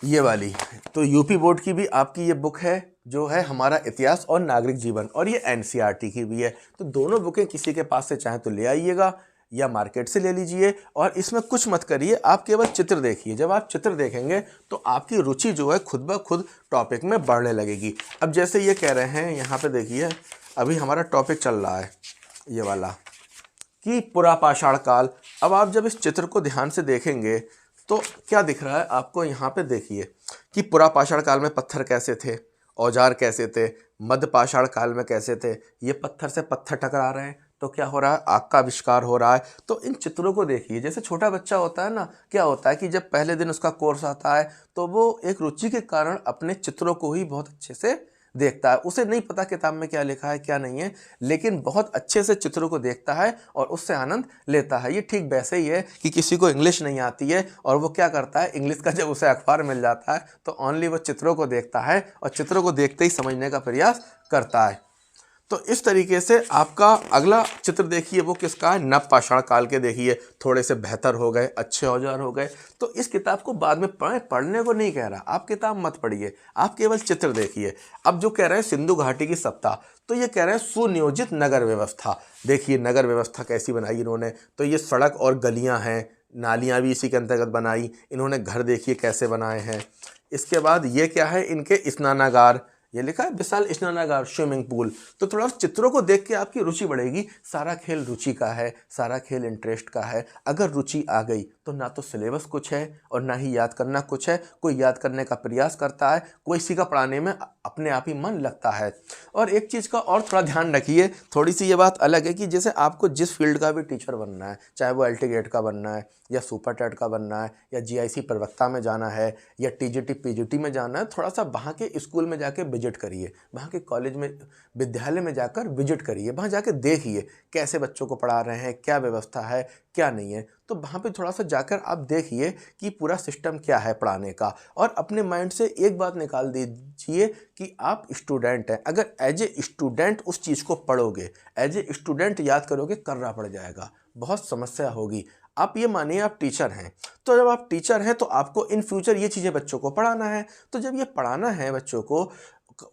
ये वाली, तो यूपी बोर्ड की भी आपकी ये बुक है, जो है हमारा इतिहास और नागरिक जीवन, और ये एनसीईआरटी की भी है। तो दोनों बुकें किसी के पास से चाहे तो ले आइएगा या मार्केट से ले लीजिए। और इसमें कुछ मत करिए, आप केवल चित्र देखिए। जब आप चित्र देखेंगे तो आपकी रुचि जो है खुद ब खुद टॉपिक में बढ़ने लगेगी। अब जैसे ये कह रहे हैं, यहाँ पे देखिए, अभी हमारा टॉपिक चल रहा है ये वाला कि पुरापाषाण काल। अब आप जब इस चित्र को ध्यान से देखेंगे तो क्या दिख रहा है आपको, यहाँ पे देखिए कि पुरापाषाण काल में पत्थर कैसे थे, औजार कैसे थे, मध्यपाषाण काल में कैसे थे, ये पत्थर से पत्थर टकरा रहे हैं तो क्या हो रहा है, आग का आविष्कार हो रहा है। तो इन चित्रों को देखिए, जैसे छोटा बच्चा होता है ना, क्या होता है कि जब पहले दिन उसका कोर्स आता है तो वो एक रुचि के कारण अपने चित्रों को ही बहुत अच्छे से देखता है। उसे नहीं पता किताब में क्या लिखा है क्या नहीं है, लेकिन बहुत अच्छे से चित्रों को देखता है और उससे आनंद लेता है। ये ठीक वैसे ही है कि किसी को इंग्लिश नहीं आती है और वो क्या करता है, इंग्लिश का जब उसे अखबार मिल जाता है तो ओनली वो चित्रों को देखता है और चित्रों को देखते ही समझने का प्रयास करता है। तो इस तरीके से आपका अगला चित्र देखिए, वो किसका है, नवपाषाण काल के। देखिए थोड़े से बेहतर हो गए, अच्छे औजार हो गए। तो इस किताब को बाद में पढ़ें, पढ़ने को नहीं कह रहा, आप किताब मत पढ़िए, आप केवल चित्र देखिए। अब जो कह रहे हैं सिंधु घाटी की सत्ता, तो ये कह रहे हैं सुनियोजित नगर व्यवस्था। देखिए नगर व्यवस्था कैसी बनाई इन्होंने, तो ये सड़क और गलियाँ हैं, नालियाँ भी इसी के अंतर्गत बनाई इन्होंने, घर देखिए कैसे बनाए हैं। इसके बाद ये क्या है, इनके स्नानागार, ये लिखा है विशाल स्नानागार, स्विमिंग पूल। तो थोड़ा चित्रों को देख के आपकी रुचि बढ़ेगी। सारा खेल रुचि का है, सारा खेल इंटरेस्ट का है। अगर रुचि आ गई तो ना तो सिलेबस कुछ है और ना ही याद करना कुछ है। कोई याद करने का प्रयास करता है, कोई इसी का पढ़ाने में अपने आप ही मन लगता है। और एक चीज़ का और थोड़ा ध्यान रखिए, थोड़ी सी ये बात अलग है कि जैसे आपको जिस फील्ड का भी टीचर बनना है, चाहे वो एलटी गेट का बनना है या सुपर टेट का बनना है या जीआईसी प्रवक्ता में जाना है या टीजीटी पीजीटी में जाना है, थोड़ा सा वहाँ के स्कूल में जाके विजिट करिए, वहाँ के कॉलेज में विद्यालय में जाकर विजिट करिए, वहाँ जाके देखिए कैसे बच्चों को पढ़ा रहे हैं, क्या व्यवस्था है क्या नहीं है। तो वहाँ पे थोड़ा सा जाकर आप देखिए कि पूरा सिस्टम क्या है पढ़ाने का, और अपने माइंड से एक बात निकाल दीजिए कि आप स्टूडेंट हैं। अगर एज ए स्टूडेंट उस चीज़ को पढ़ोगे, एज ए स्टूडेंट याद करोगे, करना पड़ जाएगा, बहुत समस्या होगी। आप ये मानिए आप टीचर हैं, तो जब आप टीचर हैं तो आपको इन फ्यूचर ये चीज़ें बच्चों को पढ़ाना है। तो जब ये पढ़ाना है बच्चों को,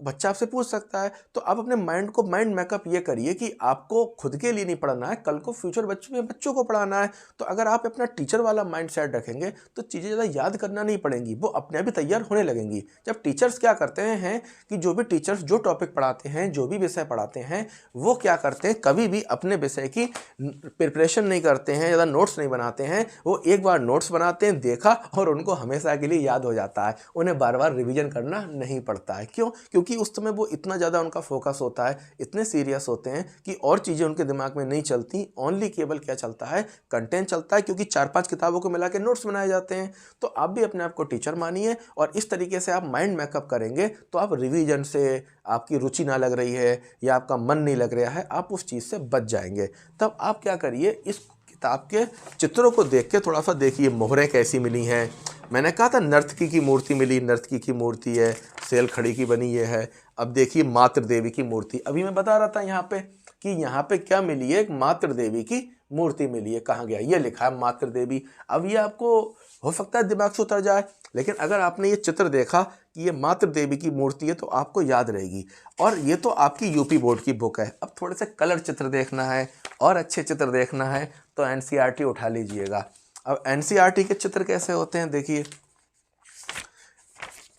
बच्चा आपसे पूछ सकता है। तो आप अपने माइंड मैकअप ये करिए कि आपको खुद के लिए नहीं पढ़ना है, कल को फ्यूचर बच्चों को पढ़ाना है। तो अगर आप अपना टीचर वाला माइंड सेट रखेंगे तो चीज़ें ज़्यादा याद करना नहीं पड़ेंगी, वो अपने आप ही तैयार होने लगेंगी। जब टीचर्स क्या करते हैं कि जो भी टीचर्स जो टॉपिक पढ़ाते हैं, जो भी विषय पढ़ाते हैं, वो क्या करते हैं, कभी भी अपने विषय की प्रिपरेशन नहीं करते हैं, ज़्यादा नोट्स नहीं बनाते हैं। वो एक बार नोट्स बनाते हैं, देखा और उनको हमेशा के लिए याद हो जाता है, उन्हें बार बार रिवीजन करना नहीं पड़ता है। क्यों? क्योंकि उस समय वो इतना ज़्यादा उनका फोकस होता है, इतने सीरियस होते हैं कि और चीज़ें उनके दिमाग में नहीं चलती, ओनली केवल क्या चलता है, कंटेंट चलता है, क्योंकि 4-5 किताबों को मिला के नोट्स बनाए जाते हैं। तो आप भी अपने आप को टीचर मानिए और इस तरीके से आप माइंड मैकअप करेंगे तो आप रिवीजन से, आपकी रुचि ना लग रही है या आपका मन नहीं लग रहा है, आप उस चीज़ से बच जाएंगे। तब आप क्या करिए, इस किताब के चित्रों को देख के थोड़ा सा देखिए, मोहरें कैसी मिली हैं। मैंने कहा था नर्तकी की मूर्ति मिली, नर्तकी की मूर्ति है, सेल खड़ी की बनी ये है। अब देखिए मातृ देवी की मूर्ति, अभी मैं बता रहा था यहाँ पे कि यहाँ पे क्या मिली है, एक मातृ देवी की मूर्ति मिली है। कहाँ गया, ये लिखा है मातृ देवी। अब ये आपको हो सकता है दिमाग से उतर जाए, लेकिन अगर आपने ये चित्र देखा कि ये मातृ देवी की मूर्ति है तो आपको याद रहेगी। और ये तो आपकी यूपी बोर्ड की बुक है। अब थोड़े से कलर चित्र देखना है और अच्छे चित्र देखना है तो एनसीईआरटी उठा लीजिएगा। अब एनसीईआरटी के चित्र कैसे होते हैं, देखिए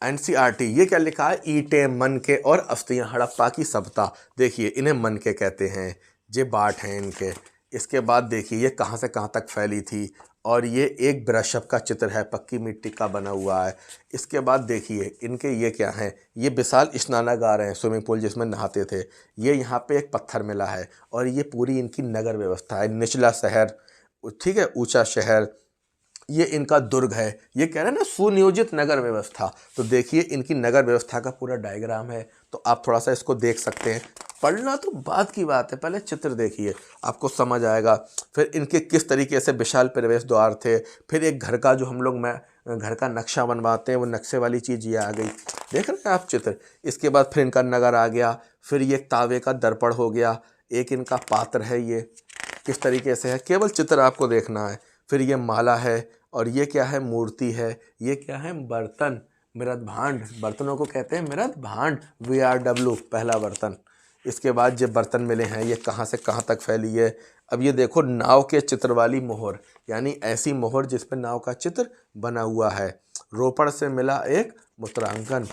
एनसीईआरटी, ये क्या लिखा है, ईंटें, मन के और अस्थियां, हड़प्पा की सभ्यता। देखिए इन्हें मन के कहते हैं, ये बाट हैं इनके। इसके बाद देखिए ये कहाँ से कहाँ तक फैली थी, और ये एक वृषभ का चित्र है, पक्की मिट्टी का बना हुआ है। इसके बाद देखिए इनके ये क्या हैं, ये विशाल स्नानागार हैं, स्विमिंग पूल जिसमें नहाते थे। ये यहाँ पे एक पत्थर मिला है और ये पूरी इनकी नगर व्यवस्था है, निचला शहर, ठीक है, ऊंचा शहर, ये इनका दुर्ग है। ये कह रहे हैं ना सुनियोजित नगर व्यवस्था, तो देखिए इनकी नगर व्यवस्था का पूरा डायग्राम है। तो आप थोड़ा सा इसको देख सकते हैं, पढ़ना तो बाद की बात है, पहले चित्र देखिए, आपको समझ आएगा। फिर इनके किस तरीके से विशाल प्रवेश द्वार थे। फिर एक घर का जो हम लोग घर का नक्शा बनवाते हैं, वो नक्शे वाली चीज़ ये आ गई, देख रहे हैं आप चित्र। इसके बाद फिर इनका नगर आ गया, फिर ये तावे का दर्पण हो गया, एक इनका पात्र है, ये किस तरीके से है, केवल चित्र आपको देखना है। फिर ये माला है, और ये क्या है, मूर्ति है। ये क्या है, बर्तन, मृद भांड, बर्तनों को कहते हैं मृद भांड, VRW पहला बर्तन। इसके बाद जो बर्तन मिले हैं ये कहाँ से कहाँ तक फैली है। अब ये देखो नाव के चित्र वाली मोहर, यानी ऐसी मोहर जिस पर नाव का चित्र बना हुआ है। रोपड़ से मिला एक मुद्रांकन।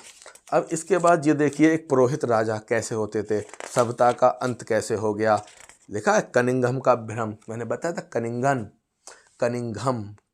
अब इसके बाद ये देखिए एक पुरोहित राजा कैसे होते थे, सभ्यता का अंत कैसे हो गया। लिखा है कनिंघम का भ्रम, मैंने बताया था Cunningham,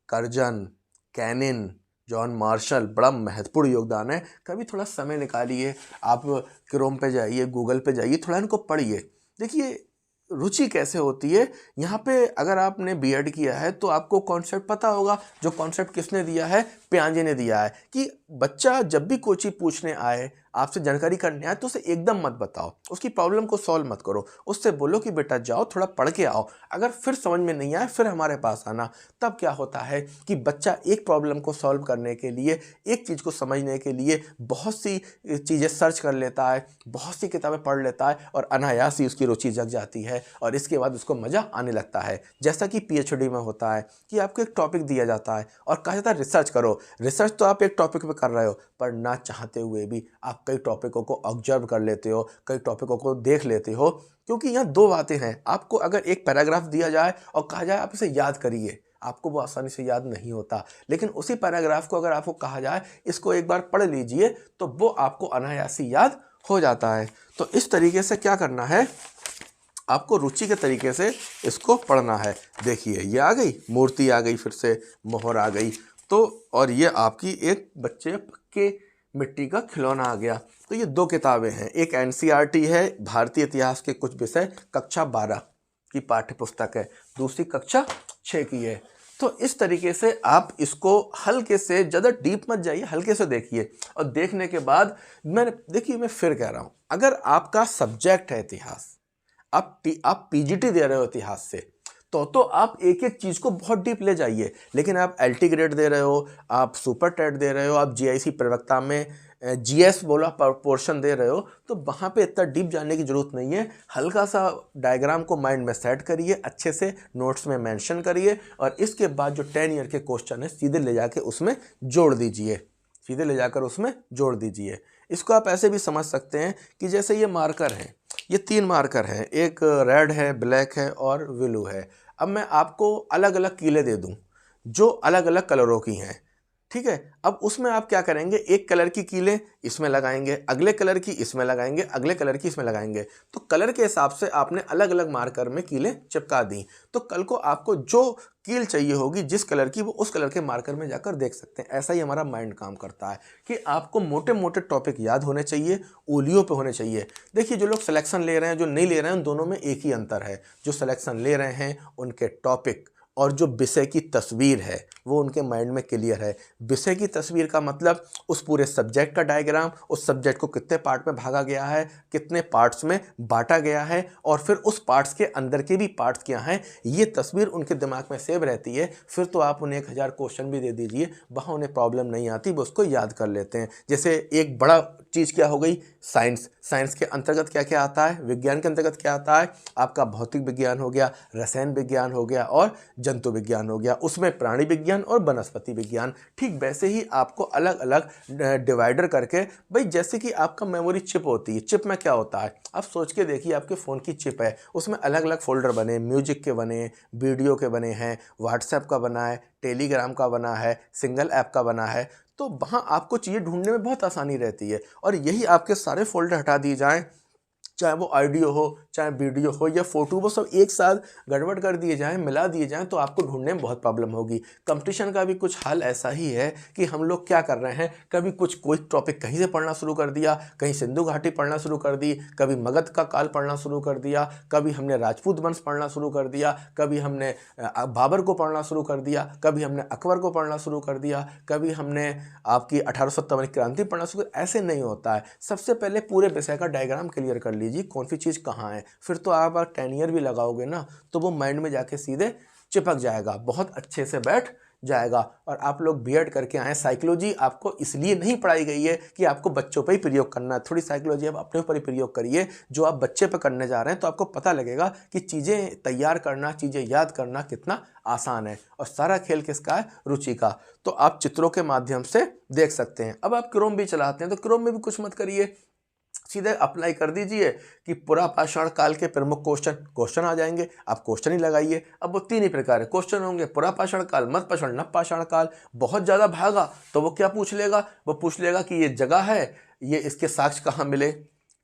Curzon, Canning, John Marshall, बड़ा महत्वपूर्ण योगदान है। कभी थोड़ा समय निकालिए, आप क्रोम पे जाइए, गूगल पे जाइए, थोड़ा इनको पढ़िए, देखिए रुचि कैसे होती है। यहाँ पे अगर आपने बीएड किया है तो आपको कॉन्सेप्ट पता होगा, जो कॉन्सेप्ट किसने दिया है, पियाजे ने दिया है, कि बच्चा जब भी कोई चीज़ पूछने आए, आपसे जानकारी करने आए, तो उसे एकदम मत बताओ, उसकी प्रॉब्लम को सॉल्व मत करो, उससे बोलो कि बेटा जाओ थोड़ा पढ़ के आओ, अगर फिर समझ में नहीं आए फिर हमारे पास आना। तब क्या होता है कि बच्चा एक प्रॉब्लम को सॉल्व करने के लिए, एक चीज़ को समझने के लिए बहुत सी चीज़ें सर्च कर लेता है, बहुत सी किताबें पढ़ लेता है, और अनायास ही उसकी रुचि जग जाती है और इसके बाद उसको मज़ा आने लगता है। जैसा कि PhD में होता है कि आपको एक टॉपिक दिया जाता है और कहा जाता है रिसर्च करो। रिसर्च तो आप एक टॉपिक पे कर रहे हो, पर ना चाहते हुए भी आप कई टॉपिकों को ऑब्जर्व कर लेते हो, कई टॉपिकों को देख लेते हो। क्योंकि यहाँ दो बातें हैं, आपको अगर एक पैराग्राफ दिया जाए और कहा जाए आप इसे याद करिए, आपको वो आसानी से याद नहीं होता। लेकिन उसी पैराग्राफ को अगर आपको कहा जाए इसको एक बार पढ़ लीजिए, तो वो आपको अनायासी याद हो जाता है। तो इस तरीके से क्या करना है, आपको रुचि के तरीके से इसको पढ़ना है। देखिए ये आ गई मूर्ति, आ गई, फिर से मोहर आ गई, तो और ये आपकी एक बच्चे के मिट्टी का खिलौना आ गया। तो ये दो किताबें हैं, एक एनसीईआरटी है, भारतीय इतिहास के कुछ विषय, कक्षा 12 की पाठ्य पुस्तक है, दूसरी कक्षा 6 की है। तो इस तरीके से आप इसको हल्के से, ज़्यादा डीप मत जाइए, हल्के से देखिए, और देखने के बाद मैं फिर कह रहा हूँ, अगर आपका सब्जेक्ट है इतिहास, आप PGT दे रहे हो इतिहास से, तो आप एक एक चीज़ को बहुत डीप ले जाइए। लेकिन आप LT ग्रेड दे रहे हो, आप सुपर टेट दे रहे हो, आप GIC प्रवक्ता में GS बोला पोर्शन दे रहे हो, तो वहाँ पे इतना डीप जाने की ज़रूरत नहीं है। हल्का सा डायग्राम को माइंड में सेट करिए, अच्छे से नोट्स में मेंशन करिए, और इसके बाद जो 10 ईयर के क्वेश्चन है सीधे ले जाके उसमें जोड़ दीजिए। सीधे ले जाकर उसमें जोड़ दीजिए। इसको आप ऐसे भी समझ सकते हैं कि जैसे ये मार्कर हैं, ये 3 मार्कर हैं, एक रेड है, ब्लैक है और ब्लू है। अब मैं आपको अलग अलग कीलें दे दूं जो अलग अलग कलरों की हैं, ठीक है। अब उसमें आप क्या करेंगे, एक कलर की कीलें इसमें लगाएंगे, अगले कलर की इसमें लगाएंगे, अगले कलर की इसमें लगाएंगे। तो कलर के हिसाब से आपने अलग अलग मार्कर में कीलें चिपका दी, तो कल को आपको जो कील चाहिए होगी जिस कलर की, वो उस कलर के मार्कर में जाकर देख सकते हैं। ऐसा ही हमारा माइंड काम करता है कि आपको मोटे मोटे टॉपिक याद होने चाहिए, उंगलियों पे होने चाहिए। देखिए, जो लोग सिलेक्शन ले रहे हैं, जो नहीं ले रहे हैं, उन दोनों में एक ही अंतर है। जो सिलेक्शन ले रहे हैं उनके टॉपिक और जो विषय की तस्वीर है वो उनके माइंड में क्लियर है। विषय की तस्वीर का मतलब उस पूरे सब्जेक्ट का डायग्राम, उस सब्जेक्ट को कितने पार्ट में भागा गया है, कितने पार्ट्स में बांटा गया है, और फिर उस पार्ट्स के अंदर के भी पार्ट्स क्या हैं, ये तस्वीर उनके दिमाग में सेव रहती है। फिर तो आप उन्हें 1000 क्वेश्चन भी दे दीजिए, वहाँ उन्हें प्रॉब्लम नहीं आती, वो उसको याद कर लेते हैं। जैसे एक बड़ा चीज़ क्या हो गई, साइंस। साइंस के अंतर्गत क्या क्या आता है, विज्ञान के अंतर्गत क्या आता है, आपका भौतिक विज्ञान हो गया, रसायन विज्ञान हो गया और जंतु विज्ञान हो गया, उसमें प्राणी विज्ञान और वनस्पति विज्ञान। ठीक वैसे ही आपको अलग अलग डिवाइडर करके, भाई जैसे कि आपका मेमोरी चिप होती है, चिप में क्या होता है, आप सोच के देखिए, आपके फ़ोन की चिप है, उसमें अलग अलग फोल्डर बने, म्यूजिक के बने, वीडियो के बने हैं, व्हाट्सएप का बना है, टेलीग्राम का बना है, सिंगल ऐप का बना है। तो वहाँ आपको चीज़ें ढूंढने में बहुत आसानी रहती है। और यही आपके सारे फोल्डर हटा दिए जाएं, चाहे वो ऑडियो हो, चाहे वीडियो हो या फोटो, वो सब एक साथ गड़बड़ कर दिए जाएं, मिला दिए जाएं, तो आपको ढूंढने में बहुत प्रॉब्लम होगी। कंपटीशन का भी कुछ हाल ऐसा ही है कि हम लोग क्या कर रहे हैं, कभी कोई टॉपिक कहीं से पढ़ना शुरू कर दिया, कहीं सिंधु घाटी पढ़ना शुरू कर दी, कभी मगध का काल पढ़ना शुरू कर दिया, कभी हमने राजपूत वंश पढ़ना शुरू कर दिया, कभी हमने बाबर को पढ़ना शुरू कर दिया, कभी हमने अकबर को पढ़ना शुरू कर दिया, कभी हमने आपकी 1857 क्रांति पढ़ना शुरू। ऐसे नहीं होता है। सबसे पहले पूरे विषय का डायग्राम क्लियर कर लीजिए, कौन सी चीज़ कहाँ है, फिर तो आप टेनियर भी लगाओगे ना, तो वो माइंड में जाके सीधे चिपक जाएगा, बहुत अच्छे से बैठ जाएगा। और आप लोग बीएड करके आए, साइकोलॉजी आपको इसलिए नहीं पढ़ाई गई है कि आपको बच्चों पे ही प्रयोग करना है, थोड़ी साइकोलॉजी आप अपने ऊपर ही प्रयोग करिए, जो आप बच्चे पे करने जा रहे हैं, तो आपको पता लगेगा कि चीज़ें तैयार करना, चीज़ें याद करना कितना आसान है। और सारा खेल किसका है, रुचि का। तो आप चित्रों के माध्यम से देख सकते हैं। अब आप क्रोम भी चलाते हैं, तो क्रोम में भी कुछ मत करिए, सीधे अप्लाई कर दीजिए कि पुरा पाषाण काल के प्रमुख क्वेश्चन आ जाएंगे, आप क्वेश्चन ही लगाइए। अब वो 3 ही प्रकार के क्वेश्चन होंगे, पुरा पाषाण काल, मध्य पाषाण, नव पाषाण काल। बहुत ज़्यादा भागा तो वो क्या पूछ लेगा, वो पूछ लेगा कि ये जगह है, ये इसके साक्ष्य कहाँ मिले,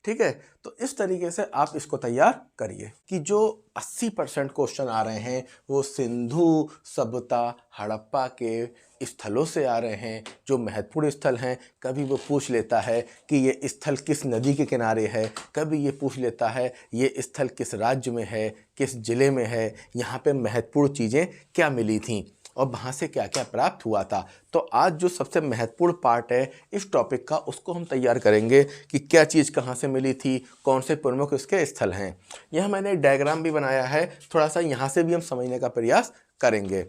ठीक है। तो इस तरीके से आप इसको तैयार करिए कि जो 80% क्वेश्चन आ रहे हैं वो सिंधु सभ्यता, हड़प्पा के स्थलों से आ रहे हैं, जो महत्वपूर्ण स्थल हैं। कभी वो पूछ लेता है कि ये स्थल किस नदी के किनारे है, कभी ये पूछ लेता है ये स्थल किस राज्य में है, किस जिले में है, यहाँ पे महत्वपूर्ण चीज़ें क्या मिली थीं और वहाँ से क्या क्या प्राप्त हुआ था। तो आज जो सबसे महत्वपूर्ण पार्ट है इस टॉपिक का, उसको हम तैयार करेंगे कि क्या चीज़ कहाँ से मिली थी, कौन से प्रमुख इसके स्थल हैं। यह मैंने एक डायग्राम भी बनाया है, थोड़ा सा यहाँ से भी हम समझने का प्रयास करेंगे।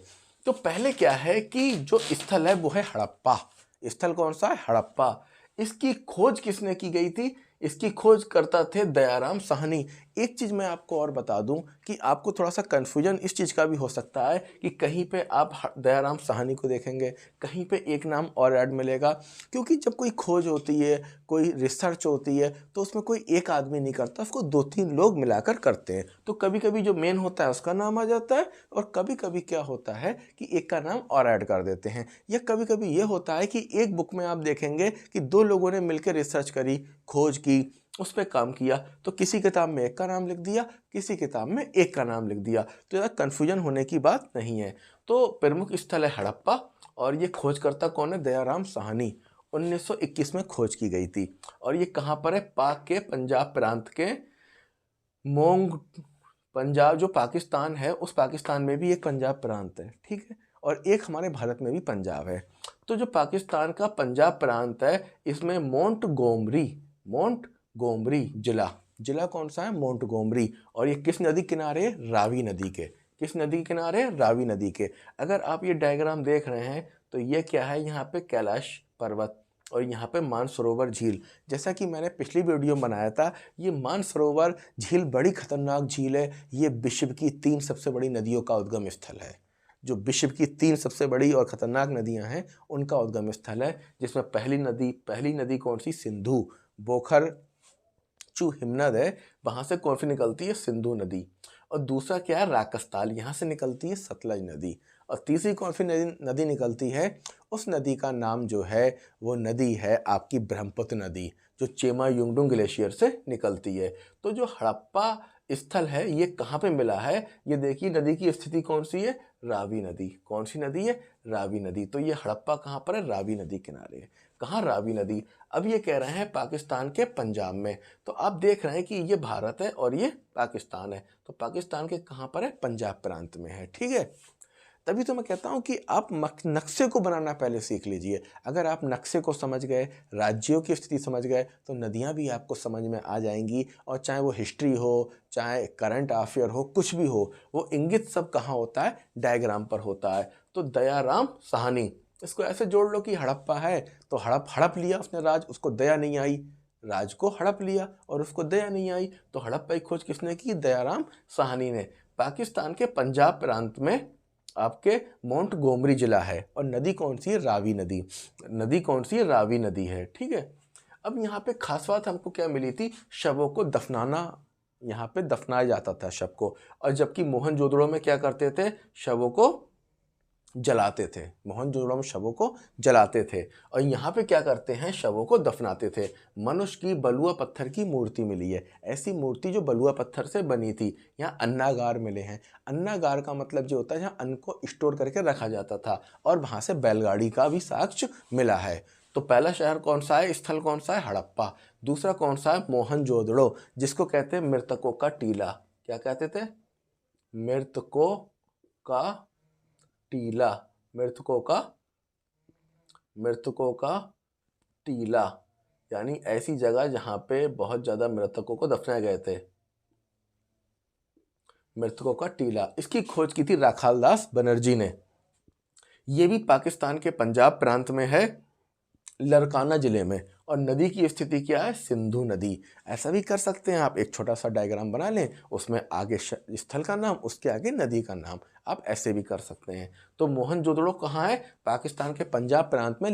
तो पहले क्या है कि जो स्थल है वो है हड़प्पा। स्थल कौन सा है, हड़प्पा। इसकी खोज किसने की गई थी, इसकी खोज करता थे दयाराम साहनी। एक चीज़ मैं आपको और बता दूं कि आपको थोड़ा सा कन्फ्यूजन इस चीज़ का भी हो सकता है कि कहीं पे आप दयाराम साहनी को देखेंगे, कहीं पे एक नाम और ऐड मिलेगा, क्योंकि जब कोई खोज होती है, कोई रिसर्च होती है, तो उसमें कोई एक आदमी नहीं करता, उसको 2-3 लोग मिलाकर करते हैं। तो कभी कभी जो मेन होता है उसका नाम आ जाता है, और कभी कभी क्या होता है कि एक का नाम और ऐड कर देते हैं। या कभी कभी ये होता है कि एक बुक में आप देखेंगे कि 2 लोगों ने मिलकर रिसर्च करी, खोज की, उस पर काम किया, तो किसी किताब में एक का नाम लिख दिया, किसी किताब में एक का नाम लिख दिया, तो ज़्यादा कन्फ्यूजन होने की बात नहीं है। तो प्रमुख स्थल है हड़प्पा, और ये खोजकर्ता कौन है, दयाराम साहनी। 1921 में खोज की गई थी, और ये कहाँ पर है, पाक के पंजाब प्रांत के मोंग, पंजाब जो पाकिस्तान है, उस पाकिस्तान में भी एक पंजाब प्रांत है, ठीक है, और एक हमारे भारत में भी पंजाब है। तो जो पाकिस्तान का पंजाब प्रांत है, इसमें मोंटगोमरी जिला कौन सा है, मोंटगोमरी। और ये किस नदी किनारे, रावी नदी के। किस नदी के किनारे, रावी नदी के। अगर आप ये डायग्राम देख रहे हैं तो ये क्या है, यहाँ पे कैलाश पर्वत और यहाँ पे मानसरोवर झील। जैसा कि मैंने पिछली वीडियो में बनाया था, ये मानसरोवर झील बड़ी खतरनाक झील है, ये विश्व की 3 सबसे बड़ी नदियों का उद्गम स्थल है। जो विश्व की 3 सबसे बड़ी और खतरनाक नदियां हैं उनका उद्गम स्थल है, जिसमें पहली नदी कौन सी? सिंधु। बोखर जो हिमनद है वहां से कौन सी निकलती है? सिंधु नदी। और दूसरा क्या है? राकसताल, यहाँ से निकलती है सतलज नदी। और तीसरी कौन सी नदी निकलती है? उस नदी का नाम जो है वो नदी है आपकी ब्रह्मपुत्र नदी, जो चेमा युंगडुंग ग्लेशियर से निकलती है। तो जो हड़प्पा स्थल है ये कहाँ पे मिला है? ये देखिए नदी की स्थिति कौन सी है? रावी नदी। कौन सी नदी है? रावी नदी। तो ये हड़प्पा कहाँ पर है? रावी नदी किनारे है। कहाँ? रावी नदी। अब ये कह रहे हैं पाकिस्तान के पंजाब में। तो आप देख रहे हैं कि ये भारत है और ये पाकिस्तान है, तो पाकिस्तान के कहाँ पर है? पंजाब प्रांत में है। ठीक है, तभी तो मैं कहता हूँ कि आप नक्शे को बनाना पहले सीख लीजिए। अगर आप नक्शे को समझ गए, राज्यों की स्थिति समझ गए, तो नदियाँ भी आपको समझ में आ जाएंगी। और चाहे वो हिस्ट्री हो, चाहे करंट अफेयर हो, कुछ भी हो, वो इंगित सब कहाँ होता है? डायग्राम पर होता है। तो दयाराम साहनी, इसको ऐसे जोड़ लो कि हड़प्पा है तो हड़प लिया उसने राज, उसको दया नहीं आई, राज को हड़प लिया और उसको दया नहीं आई, तो हड़प्पा की खोज किसने की? दयाराम साहनी ने। पाकिस्तान के पंजाब प्रांत में आपके माउंट गोमरी जिला है और नदी कौन सी है? रावी नदी। नदी कौन सी है? रावी नदी है। ठीक है, अब यहाँ पे खास बात हमको क्या मिली थी? शवों को दफनाना, यहाँ पे दफनाया जाता था शव को। और जबकि मोहनजोदड़ो में क्या करते थे? शवों को जलाते थे। मोहनजोदड़ो में शवों को जलाते थे और यहाँ पे क्या करते हैं? शवों को दफनाते थे। मनुष्य की बलुआ पत्थर की मूर्ति मिली है, ऐसी मूर्ति जो बलुआ पत्थर से बनी थी। यहाँ अन्नागार मिले हैं। अन्नागार का मतलब जो होता है जहाँ अन्न को स्टोर करके रखा जाता था, और वहाँ से बैलगाड़ी का भी साक्ष्य मिला है। तो पहला शहर कौन सा है? स्थल कौन सा है? हड़प्पा। दूसरा कौन सा है? मोहनजोदड़ो, जिसको कहते हैं मृतकों का टीला। क्या कहते थे? मृतकों का टीला। मृतकों का टीला, यानी ऐसी जगह जहां पे बहुत ज्यादा मृतकों को दफनाए गए थे। मृतकों का टीला, इसकी खोज की थी राखालदास बनर्जी ने। यह भी पाकिस्तान के पंजाब प्रांत में है, लरकाना जिले में। और नदी की स्थिति क्या है? सिंधु नदी। ऐसा भी कर सकते हैं आप, एक छोटा सा डायग्राम बना लें, उसमें आगे स्थल का नाम, उसके आगे नदी का नाम, आप ऐसे भी कर सकते हैं। तो मोहनजोदड़ो कहाँ है? पाकिस्तान के पंजाब प्रांत में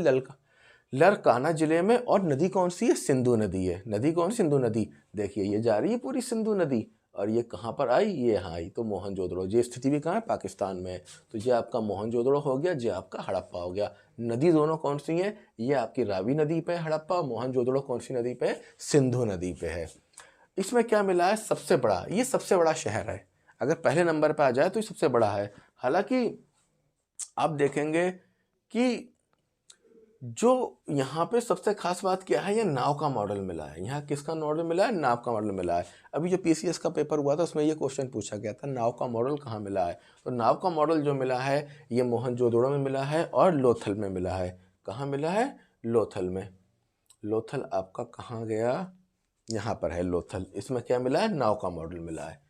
लरकाना जिले में। और नदी कौन सी है? सिंधु नदी है। नदी कौन? सिंधु नदी। देखिए ये जा रही है पूरी सिंधु नदी, और ये कहाँ पर आई? ये यहाँ आई। तो मोहनजोदड़ो, ये स्थिति भी कहाँ है? पाकिस्तान में है। तो ये आपका मोहनजोदड़ो हो गया, ये आपका हड़प्पा हो गया। नदी दोनों कौन सी हैं? ये आपकी रावी नदी पे हड़प्पा, मोहनजोदड़ो कौन सी नदी पे? सिंधु नदी पे है। इसमें क्या मिला है? सबसे बड़ा, ये सबसे बड़ा शहर है। अगर पहले नंबर पर आ जाए तो ये सबसे बड़ा है। हालांकि आप देखेंगे कि जो यहाँ पे सबसे खास बात क्या है? ये नाव का मॉडल मिला है। यहाँ किसका मॉडल मिला है? नाव का मॉडल मिला है। अभी जो पीसीएस का पेपर हुआ था उसमें ये क्वेश्चन पूछा गया था, नाव का मॉडल कहाँ मिला है? तो नाव का मॉडल जो मिला है ये मोहनजोदड़ो में मिला है और लोथल में मिला है। कहाँ मिला है? लोथल में। लोथल आपका कहाँ गया? यहाँ पर है लोथल। इसमें क्या मिला है? नाव का मॉडल मिला है।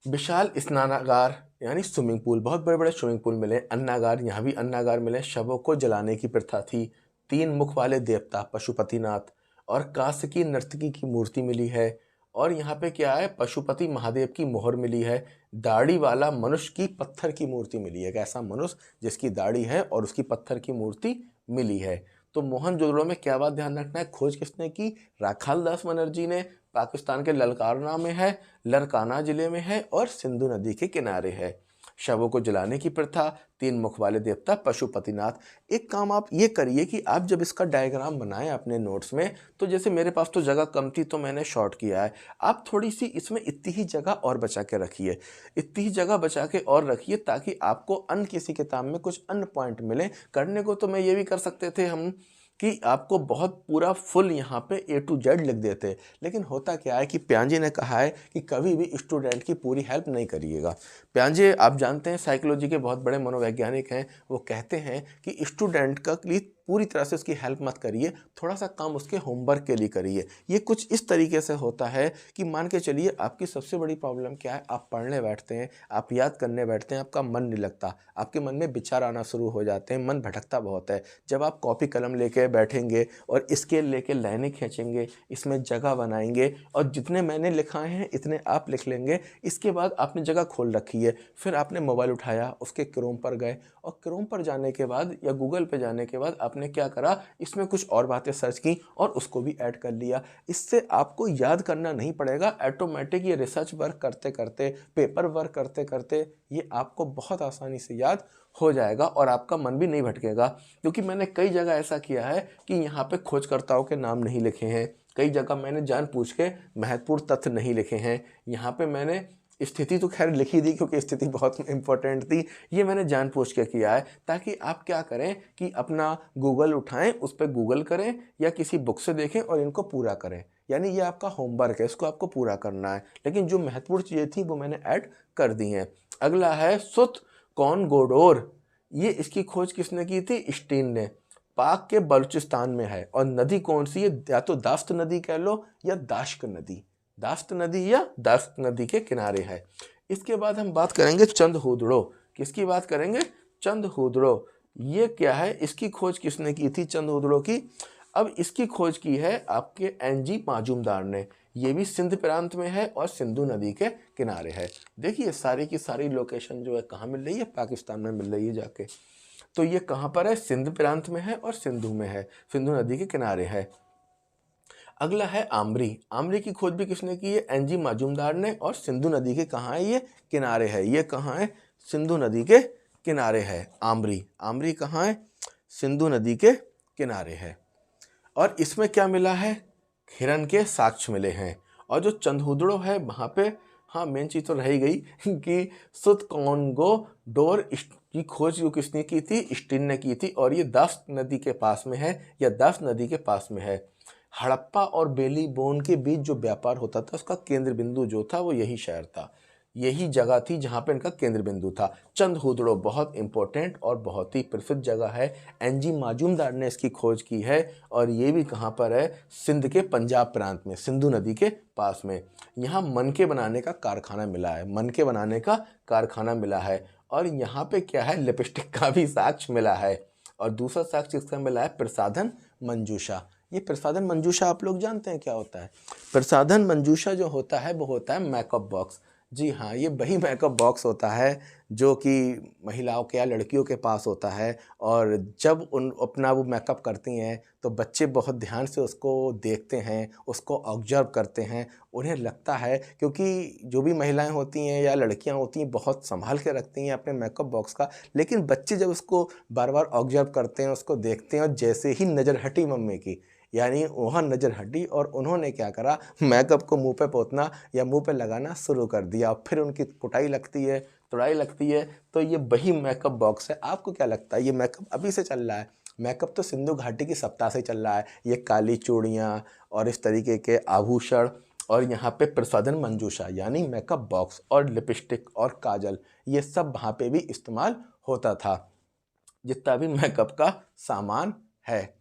विशाल स्नानागार यानी स्विमिंग पूल, बहुत बड़े बड़े स्विमिंग पूल मिले। अन्नागार, यहाँ भी अन्नागार मिले। शवों को जलाने की प्रथा थी। 3 मुख वाले देवता पशुपतिनाथ और कांस्य की नर्तकी की मूर्ति मिली है। और यहाँ पे क्या है? पशुपति महादेव की मोहर मिली है। दाढ़ी वाला मनुष्य की पत्थर की मूर्ति मिली है। एक ऐसा मनुष्य जिसकी दाढ़ी है और उसकी पत्थर की मूर्ति मिली है। तो मोहनजोदड़ो में क्या बात ध्यान रखना है? खोज किसने की? राखालदास बनर्जी ने। पाकिस्तान के ललकारना में है, लरकाना जिले में है और सिंधु नदी के किनारे है। शवों को जलाने की प्रथा, 3 मुख वाले देवता पशुपतिनाथ। एक काम आप ये करिए कि आप जब इसका डायग्राम बनाएं अपने नोट्स में, तो जैसे मेरे पास तो जगह कम थी तो मैंने शॉर्ट किया है, आप थोड़ी सी इसमें इतनी ही जगह और बचा के रखिए, इतनी ही जगह बचा के और रखिए, ताकि आपको अन्य किसी किताब में कुछ अन्य पॉइंट मिले करने को। तो मैं ये भी कर सकते थे हम कि आपको बहुत पूरा फुल यहाँ पे A to Z लिख देते, लेकिन होता क्या है कि प्याजे ने कहा है कि कभी भी स्टूडेंट की पूरी हेल्प नहीं करिएगा। प्याजे आप जानते हैं साइकोलॉजी के बहुत बड़े मनोवैज्ञानिक हैं, वो कहते हैं कि स्टूडेंट का लिए पूरी तरह से उसकी हेल्प मत करिए, थोड़ा सा काम उसके होमवर्क के लिए करिए। ये कुछ इस तरीके से होता है कि मान के चलिए आपकी सबसे बड़ी प्रॉब्लम क्या है, आप पढ़ने बैठते हैं, आप याद करने बैठते हैं, आपका मन नहीं लगता, आपके मन में विचार आना शुरू हो जाते हैं, मन भटकता बहुत है। जब आप कॉपी कलम लेके बैठेंगे और स्केल लेके लाइनें खींचेंगे, इसमें जगह बनाएंगे और जितने मैंने लिखाए हैं इतने आप लिख लेंगे, इसके बाद आपने जगह खोल रखी है, फिर आपने मोबाइल उठाया, उसके क्रोम पर गए और क्रोम पर जाने के बाद या गूगल पे जाने के बाद आपने क्या करा, इसमें कुछ और बातें सर्च की और उसको भी ऐड कर लिया। इससे आपको याद करना नहीं पड़ेगा, ऑटोमेटिक ये रिसर्च वर्क करते करते, पेपर वर्क करते करते ये आपको बहुत आसानी से याद हो जाएगा और आपका मन भी नहीं भटकेगा। क्योंकि मैंने कई जगह ऐसा किया है कि यहाँ पे खोजकर्ताओं के नाम नहीं लिखे हैं, कई जगह मैंने जानबूझ के महत्वपूर्ण तथ्य नहीं लिखे हैं, यहाँ पे मैंने स्थिति तो खैर लिखी थी क्योंकि स्थिति बहुत इंपॉर्टेंट थी, ये मैंने जानबूझ के किया है ताकि आप क्या करें कि अपना गूगल उठाएं, उस पर गूगल करें या किसी बुक से देखें और इनको पूरा करें। यानी ये आपका होमवर्क है, इसको आपको पूरा करना है, लेकिन जो महत्वपूर्ण चीज़ें थी वो मैंने ऐड कर दी हैं। अगला है सुत कौन गोडोर, ये इसकी खोज किसने की थी, स्टीन ने। पाक के बलूचिस्तान में है और नदी कौन सी है, या तो दास्त नदी कह लो या दाश्क नदी, दास्त नदी या दाश्क नदी के किनारे है। इसके बाद हम बात करेंगे चंद हुदड़ो, किसकी बात करेंगे, चंद हुदड़ो। ये क्या है, इसकी खोज किसने की थी, चंद हुदड़ो की। अब इसकी खोज की है आपके एनजी माजूमदार ने, ये भी सिंध प्रांत में है और सिंधु नदी के किनारे है। देखिए सारी की सारी लोकेशन जो है कहाँ मिल रही है, पाकिस्तान में मिल रही है जाके। तो ये कहाँ पर है, सिंध प्रांत में है और सिंधु में है, सिंधु नदी के किनारे है। अगला है आमरी, आमरी की खोज भी किसने की है, एनजी माजूमदार ने, और सिंधु नदी के कहाँ है, ये किनारे है, ये कहाँ है, सिंधु नदी के किनारे है आमरी। आमरी कहाँ है, सिंधु नदी के किनारे है। और इसमें क्या मिला है, हिरन के साक्ष्य मिले हैं। और जो चंदहुदड़ो है वहाँ पे, हाँ मेन चीज़ तो रह ही गई कि सुत कॉन्गो डोर की खोज जो किसने की थी, स्टीन ने की थी, और ये दास्त नदी के पास में है या दास्त नदी के पास में है। हड़प्पा और बेली बोन के बीच जो व्यापार होता था उसका केंद्र बिंदु जो था वो यही शहर था, यही जगह थी जहाँ पे इनका केंद्र बिंदु था। चंदहुदड़ो बहुत इंपॉर्टेंट और बहुत ही प्रसिद्ध जगह है, एनजी माजूमदार ने इसकी खोज की है और ये भी कहाँ पर है, सिंध के पंजाब प्रांत में, सिंधु नदी के पास में। यहाँ मनके बनाने का कारखाना मिला है, मनके बनाने का कारखाना मिला है। और यहाँ पे क्या है, लिपस्टिक का भी साक्ष्य मिला है। और दूसरा साक्ष्य किसका मिला है, प्रसाधन मंजूषा। ये प्रसाधन मंजूषा आप लोग जानते हैं क्या होता है, प्रसाधन मंजूषा जो होता है वो होता है मेकअप बॉक्स। जी हाँ, ये वही मेकअप बॉक्स होता है जो कि महिलाओं के या लड़कियों के पास होता है, और जब उन अपना वो मेकअप करती हैं तो बच्चे बहुत ध्यान से उसको देखते हैं, उसको ऑब्जर्व करते हैं। उन्हें लगता है, क्योंकि जो भी महिलाएं होती हैं या लड़कियां होती हैं बहुत संभाल के रखती हैं अपने मेकअप बॉक्स का, लेकिन बच्चे जब उसको बार बार ऑब्जर्व करते हैं, उसको देखते हैं, और जैसे ही नज़र हटी मम्मी की, यानी वहाँ नज़र हटी और उन्होंने क्या करा, मेकअप को मुंह पे पोतना या मुंह पे लगाना शुरू कर दिया। फिर उनकी कुटाई लगती है, तुड़ाई लगती है। तो ये वही मेकअप बॉक्स है। आपको क्या लगता है ये मेकअप अभी से चल रहा है? मेकअप तो सिंधु घाटी की सप्ताह से चल रहा है। ये काली चूड़ियाँ और इस तरीके के आभूषण, और यहाँ पे प्रसाधन मंजूषा यानी मेकअप बॉक्स और लिपस्टिक और काजल, ये सब वहाँ पे भी इस्तेमाल होता था, जितना भी मेकअप का सामान है।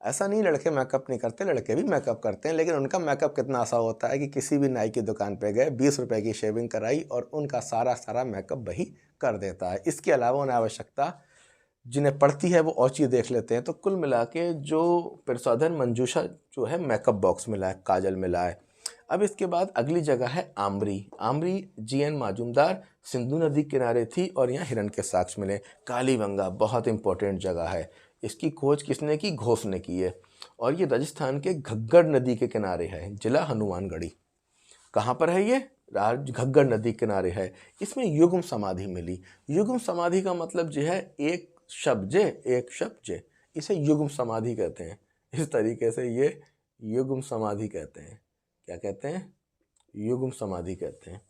ऐसा नहीं लड़के मेकअप नहीं करते, लड़के भी मेकअप करते हैं, लेकिन उनका मेकअप कितना ऐसा होता है कि किसी भी नाई की दुकान पे गए, 20 रुपए की शेविंग कराई और उनका सारा सारा मेकअप वही कर देता है। इसके अलावा उन्हें आवश्यकता जिन्हें पड़ती है वो और चीज़ देख लेते हैं। तो कुल मिला के जो प्रसाधन मंजूषा जो है मेकअप बॉक्स मिला है, काजल मिला है। अब इसके बाद अगली जगह है आमरी। आमरी जीएन माजूमदार, सिंधु नदी किनारे थी और यहाँ हिरन के साक्ष्य मिले। कालीबंगा बहुत इंपॉर्टेंट जगह है, इसकी खोज किसने की, घोष ने की है, और ये राजस्थान के घग्गर नदी के किनारे है, जिला हनुमानगढ़ी। कहाँ पर है ये, घग्गर नदी किनारे है। इसमें युग्म समाधि मिली। युग्म समाधि का मतलब जो है एक शब्द एक शब्द, इसे युग्म समाधि कहते हैं। इस तरीके से ये युग्म समाधि कहते हैं। क्या कहते हैं, युग्म समाधि कहते हैं।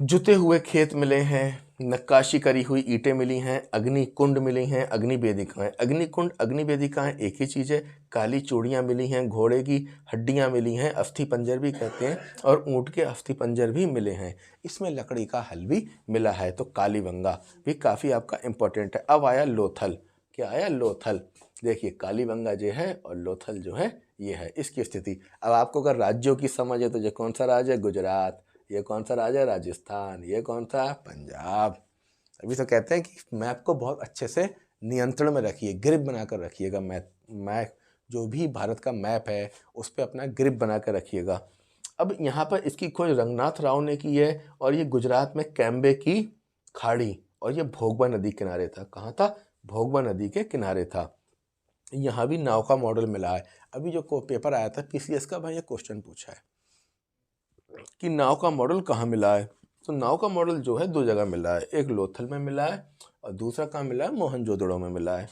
जुते हुए खेत मिले हैं, नक्काशी करी हुई ईंटें मिली हैं, अग्नि कुंड मिली हैं, अग्नि वेदिकाएं। अग्नि कुंड अग्नि वेदिकाएं एक ही चीज़ है। काली चूड़ियाँ मिली हैं, घोड़े की हड्डियाँ मिली हैं, अस्थि पंजर भी कहते हैं, और ऊँट के अस्थि पंजर भी मिले हैं। इसमें लकड़ी का हल भी मिला है। तो कालीबंगा भी काफ़ी आपका इम्पोर्टेंट है। अब आया लोथल। क्या आया, लोथल। देखिए कालीबंगा जो है और लोथल जो है ये है इसकी स्थिति। अब आपको अगर राज्यों की समझ है तो ये कौन सा राज्य है? गुजरात। ये कौन सा राज्य है? राजस्थान। ये कौन सा? पंजाब। अभी तो कहते हैं कि मैप को बहुत अच्छे से नियंत्रण में रखिए, ग्रिप बनाकर रखिएगा। मैप जो भी भारत का मैप है उस पर अपना ग्रिप बना कर रखिएगा। अब यहाँ पर इसकी खोज रंगनाथ राव ने की है और ये गुजरात में कैम्बे की खाड़ी और ये भोगवा नदी किनारे था। कहाँ था? भोगवा नदी के किनारे था। यहाँ भी नाव का मॉडल मिला है। अभी जो पेपर आया था पीसीएस का, भाई ये क्वेश्चन पूछा है कि नाव का मॉडल कहाँ मिला है। तो नाव का मॉडल जो है दो जगह मिला है, एक लोथल में मिला है और दूसरा कहाँ मिला है? मोहनजोदड़ो में मिला है।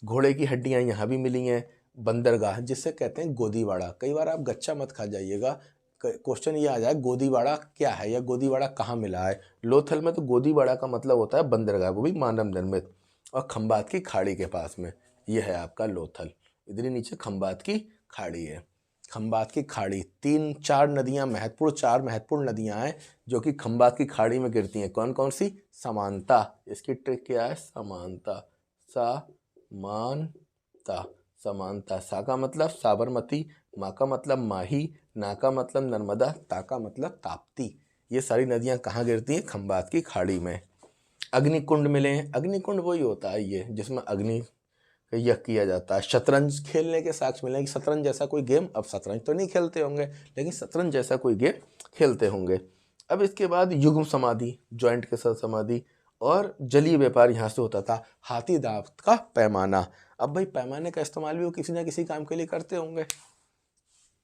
घोड़े की हड्डियाँ यहाँ भी मिली हैं। बंदरगाह जिससे कहते हैं गोदीवाड़ा, कई बार आप गच्चा मत खा जाइएगा, क्वेश्चन ये आ जाए गोदीवाड़ा क्या है या गोदीवाड़ा कहाँ मिला है। लोथल में तो गोदीवाड़ा का मतलब होता है बंदरगाह, वो भी मानव निर्मित, और खंबात की खाड़ी के पास में ये है आपका लोथल। इधर ही नीचे खंबात की खाड़ी है। खंबात की खाड़ी, चार महत्वपूर्ण नदियां हैं जो कि खंबात की खाड़ी में गिरती हैं। कौन कौन सी? समानता, इसकी ट्रिक क्या है? समानता। समानता। समानता। सा का मतलब साबरमती, मा का मतलब माही, ना का मतलब नर्मदा, ता का मतलब ताप्ती। ये सारी नदियां कहाँ गिरती हैं? खंबात की खाड़ी में। अग्निकुंड मिले हैं। अग्निकुंड वही होता है ये जिसमें अग्नि यह किया जाता है। शतरंज खेलने के साक्ष्य मिले कि शतरंज जैसा कोई गेम, अब शतरंज तो नहीं खेलते होंगे लेकिन शतरंज जैसा कोई गेम खेलते होंगे। अब इसके बाद युग्म समाधि, ज्वाइंट के साथ समाधि, और जलीय व्यापार यहाँ से होता था। हाथी दांत का पैमाना। अब भाई पैमाने का इस्तेमाल भी वो किसी ना किसी काम के लिए करते होंगे,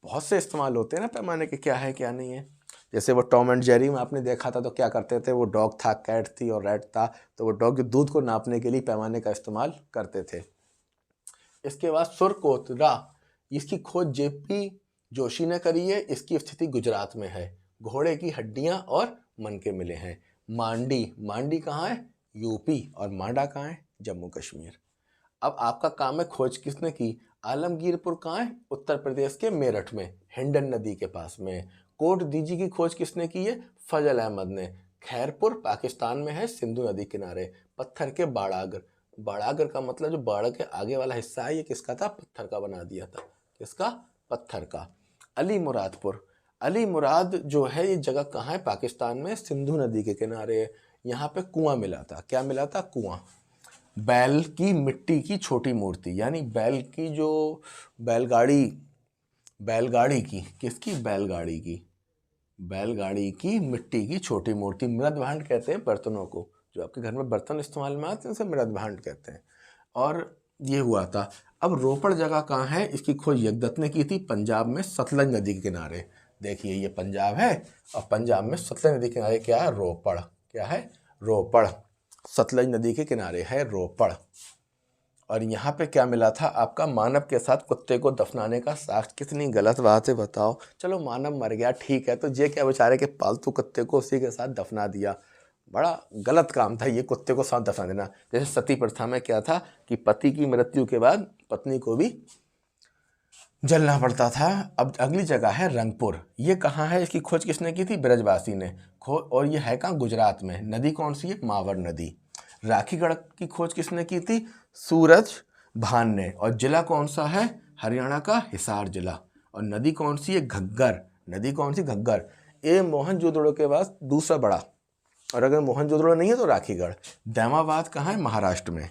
बहुत से इस्तेमाल होते हैं ना पैमाने के, क्या है क्या नहीं है। जैसे वो टॉम एंड जेरी में आपने देखा था तो क्या करते थे, वो डॉग था, कैट थी और रैट था, तो वो डॉग के दूध को नापने के लिए पैमाने का इस्तेमाल करते थे। इसके बाद सुरकोतरा, इसकी खोज जेपी जोशी ने करी है। इसकी स्थिति गुजरात में है। घोड़े की हड्डियां और मनके मिले हैं। मांडी कहाँ है? यूपी। और मांडा कहाँ है? जम्मू कश्मीर। अब आपका काम है खोज किसने की? आलमगीरपुर कहाँ है? उत्तर प्रदेश के मेरठ में, हिंडन नदी के पास में। कोट दीजी की खोज किसने की है? फजल अहमद ने। खैरपुर पाकिस्तान में है, सिंधु नदी किनारे। पत्थर के बाड़ागर, बाड़ागर का मतलब जो बाड़ के आगे वाला हिस्सा है ये किसका था? पत्थर का बना दिया था। किसका? पत्थर का। अली मुरादपुर, अली मुराद जो है ये जगह कहाँ है? पाकिस्तान में, सिंधु नदी के किनारे। यहाँ पे कुआं मिला था। क्या मिला था? कुआं। बैल की मिट्टी की छोटी मूर्ति, यानी बैल की जो बैलगाड़ी की, किसकी? बैलगाड़ी की मिट्टी की छोटी मूर्ति। मृद भांड कहते हैं बर्तनों को, जो आपके घर में बर्तन इस्तेमाल में आते हैं उसे मृद भांड कहते हैं। और ये हुआ था। अब रोपड़ जगह कहाँ है? इसकी खोज यज्ञदत्त ने की थी, पंजाब में सतलज नदी के किनारे। देखिए ये पंजाब है और पंजाब में सतलज नदी के किनारे क्या है? रोपड़। क्या है? रोपड़। सतलज नदी के किनारे है रोपड़। और यहाँ पे क्या मिला था आपका? मानव के साथ कुत्ते को दफनाने का साक्ष्य। कितनी गलत बात है बताओ। चलो मानव मर गया ठीक है, तो ये क्या बेचारे के पालतू कुत्ते को उसी के साथ दफना दिया, बड़ा गलत काम था ये, कुत्ते को साथ दफना देना। जैसे सती प्रथा में क्या था कि पति की मृत्यु के बाद पत्नी को भी जलना पड़ता था। अब अगली जगह है रंगपुर। ये कहाँ है? इसकी खोज किसने की थी? ब्रजवासी ने। और ये है कहाँ? गुजरात में। नदी कौन सी है? मावर नदी। राखीगढ़ की खोज किसने की थी? सूरज भान ने। और जिला कौन सा है? हरियाणा का हिसार जिला। और नदी कौन सी है? घग्गर। नदी कौन सी? घग्गर। ये मोहनजोदड़ो के बाद दूसरा बड़ा, और अगर मोहनजोदड़ो नहीं है तो राखीगढ़। दैमाबाद कहाँ है? महाराष्ट्र में।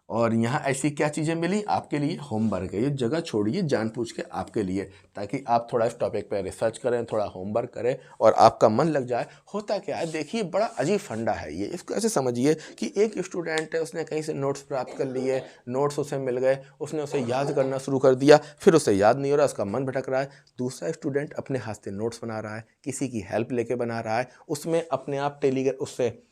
और यहाँ ऐसी क्या चीज़ें मिली आपके लिए? होमवर्क है, ये जगह छोड़िए जानबूझ के आपके लिए, ताकि आप थोड़ा इस टॉपिक पर रिसर्च करें, थोड़ा होमवर्क करें और आपका मन लग जाए। होता क्या है देखिए, बड़ा अजीब फंडा है ये। इसको ऐसे समझिए कि एक स्टूडेंट है, उसने कहीं से नोट्स प्राप्त कर लिए, नोट्स उसे मिल गए, उसने उसे याद करना शुरू कर दिया, फिर उसे याद नहीं हो रहा, उसका मन भटक रहा है। दूसरा स्टूडेंट अपने हाथ से नोट्स बना रहा है, किसी की हेल्प लेके बना रहा है, उसमें अपने आप उससे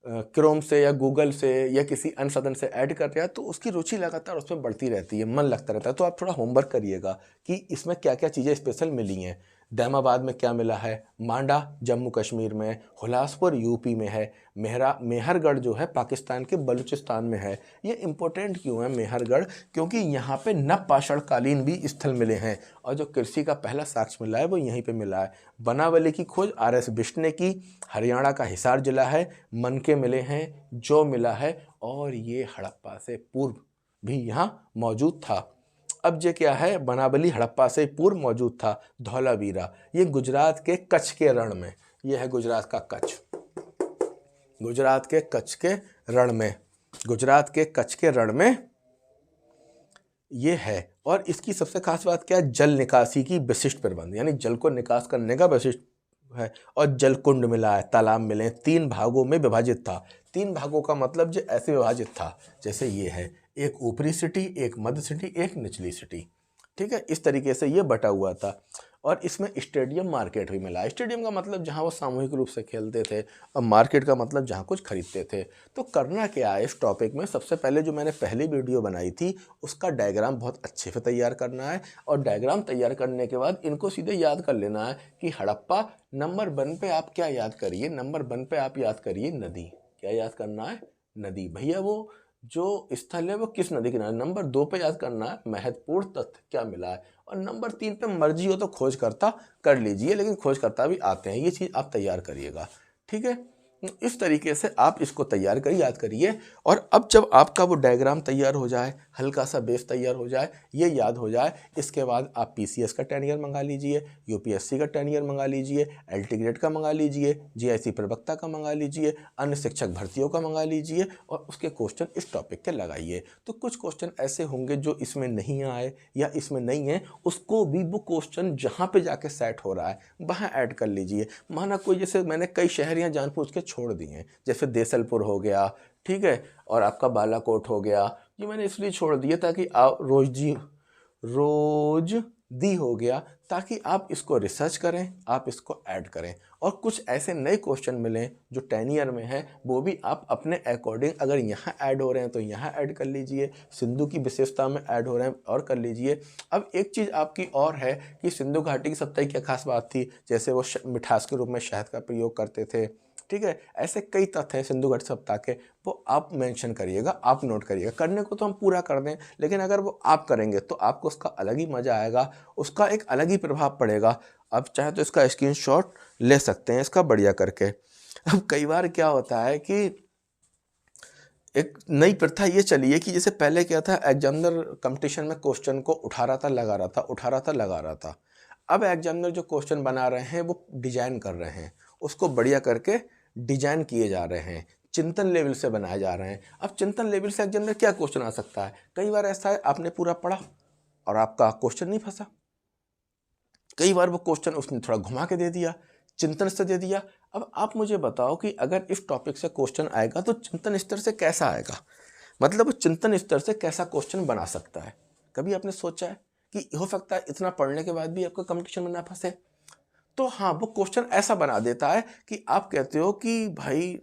क्रोम से या गूगल से या किसी अन्य साधन से ऐड कर रहा है, तो उसकी रुचि लगातार उसमें बढ़ती रहती है, मन लगता रहता है। तो आप थोड़ा होमवर्क करिएगा कि इसमें क्या क्या चीज़ें स्पेशल मिली हैं। दैमाबाद में क्या मिला है? मांडा जम्मू कश्मीर में, हुलासपुर यूपी में है, मेहरगढ़ जो है पाकिस्तान के बलूचिस्तान में है। ये इम्पोर्टेंट क्यों है मेहरगढ़? क्योंकि यहाँ पे नवपाषाणकालीन भी स्थल मिले हैं, और जो कृषि का पहला साक्ष्य मिला है वो यहीं पे मिला है। बनावली की खोज RS बिष्ट ने की। हरियाणा का हिसार जिला है। मनके मिले हैं, जो मिला है, और ये हड़प्पा से पूर्व भी यहाँ मौजूद था। अब ये क्या है, बनावली हड़प्पा से पूर्व मौजूद था धौलावीरा। ये गुजरात के कच्छ के रण में, ये है गुजरात का कच्छ, गुजरात के कच्छ के रण में, गुजरात के कच्छ के रण में ये है। और इसकी सबसे खास बात क्या है, जल निकासी की विशिष्ट प्रबंध, यानी जल को निकास करने का विशिष्ट है। और जल कुंड मिला है, तालाब मिले, 3 भागों में विभाजित था। 3 भागों का मतलब जो ऐसे विभाजित था जैसे ये है, एक ऊपरी सिटी, एक मध्य सिटी, एक निचली सिटी, ठीक है, इस तरीके से ये बटा हुआ था। और इसमें स्टेडियम मार्केट भी मिला। स्टेडियम का मतलब जहाँ वो सामूहिक रूप से खेलते थे, और मार्केट का मतलब जहाँ कुछ खरीदते थे। तो करना क्या है इस टॉपिक में, सबसे पहले जो मैंने पहली वीडियो बनाई थी उसका डायग्राम बहुत अच्छे से तैयार करना है। और डायग्राम तैयार करने के बाद इनको सीधे याद कर लेना है कि हड़प्पा, नंबर 1 पे आप क्या याद करिए, नंबर 1 पे आप याद करिए नदी। क्या याद करना है, नदी। भैया वो जो स्थल है वो किस नदी किनारे। नंबर 2 पे याद करना है महत्वपूर्ण तथ्य क्या मिला है। और नंबर 3 पे मर्जी हो तो खोजकर्ता कर लीजिए, लेकिन खोजकर्ता भी आते हैं, ये चीज़ आप तैयार करिएगा, ठीक है। इस तरीके से आप इसको तैयार करिए, याद करिए। और अब जब आपका वो डायग्राम तैयार हो जाए, हल्का सा बेस तैयार हो जाए, ये याद हो जाए, इसके बाद आप पीसीएस का 10 ईयर मंगा लीजिए, यूपीएससी का 10 ईयर मंगा लीजिए, एलटी ग्रेड का मंगा लीजिए, जीआईसी प्रवक्ता का मंगा लीजिए, अन्य शिक्षक भर्तियों का मंगा लीजिए, और उसके क्वेश्चन इस टॉपिक के लगाइए। तो कुछ क्वेश्चन ऐसे होंगे जो इसमें नहीं आए या इसमें नहीं है, उसको भी वो क्वेश्चन जहाँ पे जाके सेट हो रहा है वहाँ ऐड कर लीजिए। माना कोई, जैसे मैंने कई शहर यहाँ जानबूझ के छोड़ दिए हैं, जैसे देसलपुर हो गया, ठीक है, और आपका बालाकोट हो गया, ये मैंने इसलिए छोड़ दिया ताकि आप रोज दी हो गया, ताकि आप इसको रिसर्च करें, आप इसको ऐड करें। और कुछ ऐसे नए क्वेश्चन मिलें जो 10 ईयर में है, वो भी आप अपने अकॉर्डिंग, अगर यहाँ ऐड हो रहे हैं तो यहाँ ऐड कर लीजिए, सिंधु की विशेषता में ऐड हो रहे हैं और कर लीजिए। अब एक चीज़ आपकी और है कि सिंधु घाटी की सप्ताह की क्या खास बात थी, जैसे वो मिठास के रूप में शहद का प्रयोग करते थे, ठीक है। ऐसे कई तथ्य हैं सिंधु घाटी सप्ताह के, वो आप मेंशन करिएगा, आप नोट करिएगा। करने को तो हम पूरा कर दें, लेकिन अगर वो आप करेंगे तो आपको उसका अलग ही मज़ा आएगा, उसका एक अलग ही प्रभाव पड़ेगा। आप चाहे तो इसका स्क्रीनशॉट ले सकते हैं इसका बढ़िया करके। अब कई बार क्या होता है कि एक नई प्रथा ये चली है कि जैसे पहले क्या था, एग्जामिनर कंपटीशन में क्वेश्चन को उठा रहा था, लगा रहा था, उठा रहा था, लगा रहा था। अब एग्जामिनर जो क्वेश्चन बना रहे हैं वो डिजाइन कर रहे हैं, उसको बढ़िया करके डिजाइन किए जा रहे हैं, चिंतन लेवल से बनाए जा रहे हैं। अब चिंतन लेवल से एग्जामिनर क्या क्वेश्चन आ सकता है, कई बार ऐसा है आपने पूरा पढ़ा और आपका क्वेश्चन नहीं फंसा, कई बार वो क्वेश्चन उसने थोड़ा घुमा के दे दिया, चिंतन स्तर दे दिया। अब आप मुझे बताओ कि अगर इस टॉपिक से क्वेश्चन आएगा तो चिंतन स्तर से कैसा आएगा, मतलब वो चिंतन स्तर से कैसा क्वेश्चन बना सकता है। कभी आपने सोचा है कि हो सकता है इतना पढ़ने के बाद भी आपका कंपटीशन में ना फंसे। तो हाँ, वो क्वेश्चन ऐसा बना देता है कि आप कहते हो कि भाई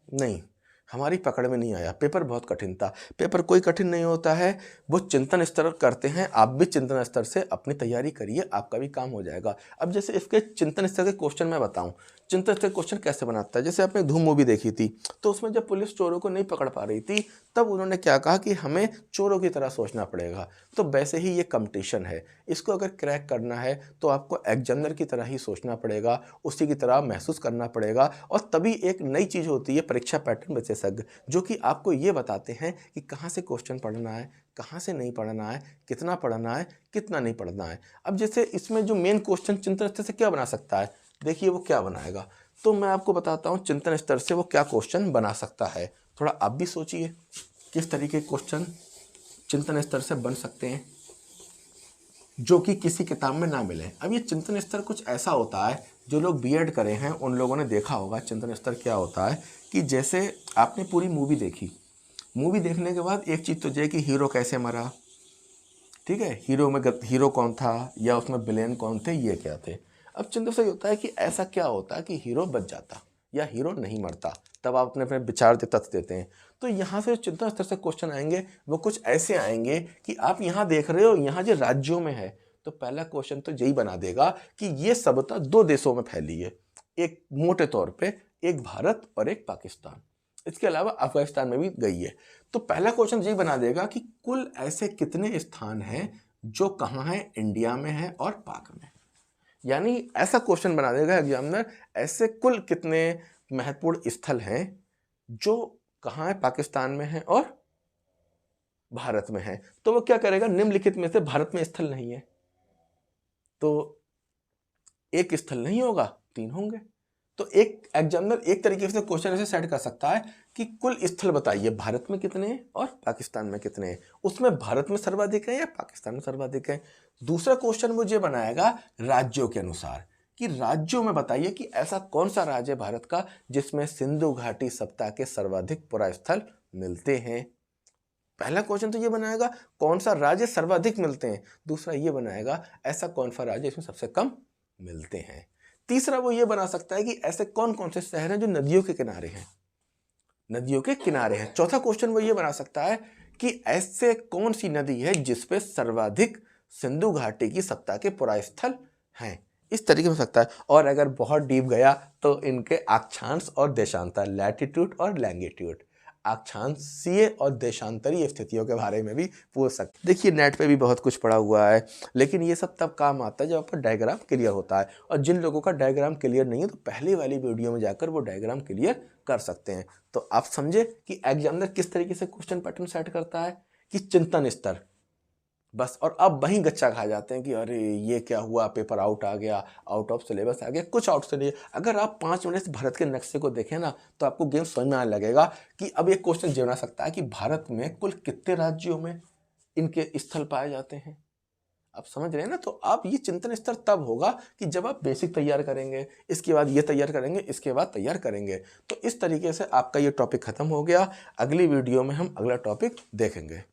नहीं, हमारी पकड़ में नहीं आया, पेपर बहुत कठिन था। पेपर कोई कठिन नहीं होता है, वो चिंतन स्तर करते हैं, आप भी चिंतन स्तर से अपनी तैयारी करिए, आपका भी काम हो जाएगा। अब जैसे इसके चिंतन स्तर के क्वेश्चन मैं बताऊं, चिंतन स्तर क्वेश्चन कैसे बनाता है। जैसे आपने धूम मूवी देखी थी, तो उसमें जब पुलिस चोरों को नहीं पकड़ पा रही थी, तब उन्होंने क्या कहा कि हमें चोरों की तरह सोचना पड़ेगा। तो वैसे ही ये कंपटीशन है, इसको अगर क्रैक करना है तो आपको एग्जामिनर की तरह ही सोचना पड़ेगा, उसी की तरह महसूस करना पड़ेगा। और तभी एक नई चीज़ होती है परीक्षा पैटर्न विशेषज्ञ, जो कि आपको ये बताते हैं कि कहाँ से क्वेश्चन पढ़ना है, कहाँ से नहीं पढ़ना है, कितना पढ़ना है, कितना नहीं पढ़ना है। अब जैसे इसमें जो मेन क्वेश्चन चिंतन स्तर से क्या बना सकता है, देखिए वो क्या बनाएगा। तो मैं आपको बताता हूँ चिंतन स्तर से वो क्या क्वेश्चन बना सकता है। थोड़ा आप भी सोचिए किस तरीके के क्वेश्चन चिंतन स्तर से बन सकते हैं जो कि किसी किताब में ना मिले। अब ये चिंतन स्तर कुछ ऐसा होता है, जो लोग बीएड करे हैं उन लोगों ने देखा होगा चिंतन स्तर क्या होता है। कि जैसे आपने पूरी मूवी देखी, मूवी देखने के बाद एक चीज़ तो ये कि हीरो कैसे मरा, ठीक है, हीरो कौन था या उसमें विलेन कौन थे, ये क्या थे। अब चिंतन से होता है कि ऐसा क्या होता है कि हीरो बच जाता या हीरो नहीं मरता, तब आप अपने अपने विचार तथ्य देते हैं। तो यहाँ से चिंतन स्तर से क्वेश्चन आएंगे, वो कुछ ऐसे आएंगे कि आप यहाँ देख रहे हो, यहाँ जो राज्यों में है, तो पहला क्वेश्चन तो यही बना देगा कि ये सभ्यता 2 देशों में फैली है, एक मोटे तौर पे, एक भारत और एक पाकिस्तान, इसके अलावा अफगानिस्तान में भी गई है। तो पहला क्वेश्चन यही बना देगा कि कुल ऐसे कितने स्थान हैं जो कहाँ हैं, इंडिया में है और पाक में। यानी ऐसा क्वेश्चन बना देगा एग्जामिनर, ऐसे कुल कितने महत्वपूर्ण स्थल हैं जो कहाँ है, पाकिस्तान में है और भारत में है, तो वो क्या करेगा, निम्नलिखित में से भारत में स्थल नहीं है, तो एक स्थल नहीं होगा, 3 होंगे। तो एक एग्जामिनर एक तरीके से क्वेश्चन ऐसे सेट कर सकता है कि कुल स्थल बताइए, भारत में कितने हैं और पाकिस्तान में कितने हैं, उसमें भारत में सर्वाधिक है या पाकिस्तान में सर्वाधिक है। दूसरा क्वेश्चन मुझे बनाएगा राज्यों के अनुसार, कि राज्यों में बताइए कि ऐसा कौन सा राज्य है भारत का जिसमें सिंधु घाटी सप्ताह के सर्वाधिक पुरास्थल मिलते हैं। पहला क्वेश्चन तो ये बनाएगा कौन सा राज्य सर्वाधिक मिलते हैं, दूसरा ये बनाएगा ऐसा कौन सा राज्य इसमें सबसे कम मिलते हैं। तीसरा वो ये बना सकता है कि ऐसे कौन कौन से शहर हैं जो नदियों के किनारे हैं, नदियों के किनारे हैं। चौथा क्वेश्चन वो ये बना सकता है कि ऐसे कौन सी नदी है जिसपे सर्वाधिक सिंधु घाटी की सत्ता के पुरास्थल हैं, इस तरीके में हो सकता है। और अगर बहुत डीप गया तो इनके अक्षांश और देशांतर, लैटिट्यूड और लैंगिट्यूड, अक्षांशीय और देशांतरीय स्थितियों के बारे में भी पूछ सकते। देखिए नेट पे भी बहुत कुछ पड़ा हुआ है, लेकिन ये सब तब काम आता है जब आपका डायग्राम क्लियर होता है। और जिन लोगों का डायग्राम क्लियर नहीं है तो पहले वाली वीडियो में जाकर वो डायग्राम क्लियर कर सकते हैं। तो आप समझे कि एग्जामिनर किस तरीके से क्वेश्चन पैटर्न सेट करता है, कि चिंतन स्तर बस। और अब वहीं गच्चा खा जाते हैं कि अरे ये क्या हुआ, पेपर आउट आ गया, आउट ऑफ सिलेबस आ गया। कुछ आउट से नहीं है। अगर आप 5 मिनट से भारत के नक्शे को देखें ना तो आपको गेम समझ में आने लगेगा कि अब एक क्वेश्चन ये बना सकता है कि भारत में कुल कितने राज्यों में इनके स्थल पाए जाते हैं। आप समझ रहे हैं ना। तो आप ये चिंतन स्तर तब होगा कि जब आप बेसिक तैयार करेंगे, इसके बाद ये तैयार करेंगे, इसके बाद तैयार करेंगे। तो इस तरीके से आपका ये टॉपिक खत्म हो गया। अगली वीडियो में हम अगला टॉपिक देखेंगे।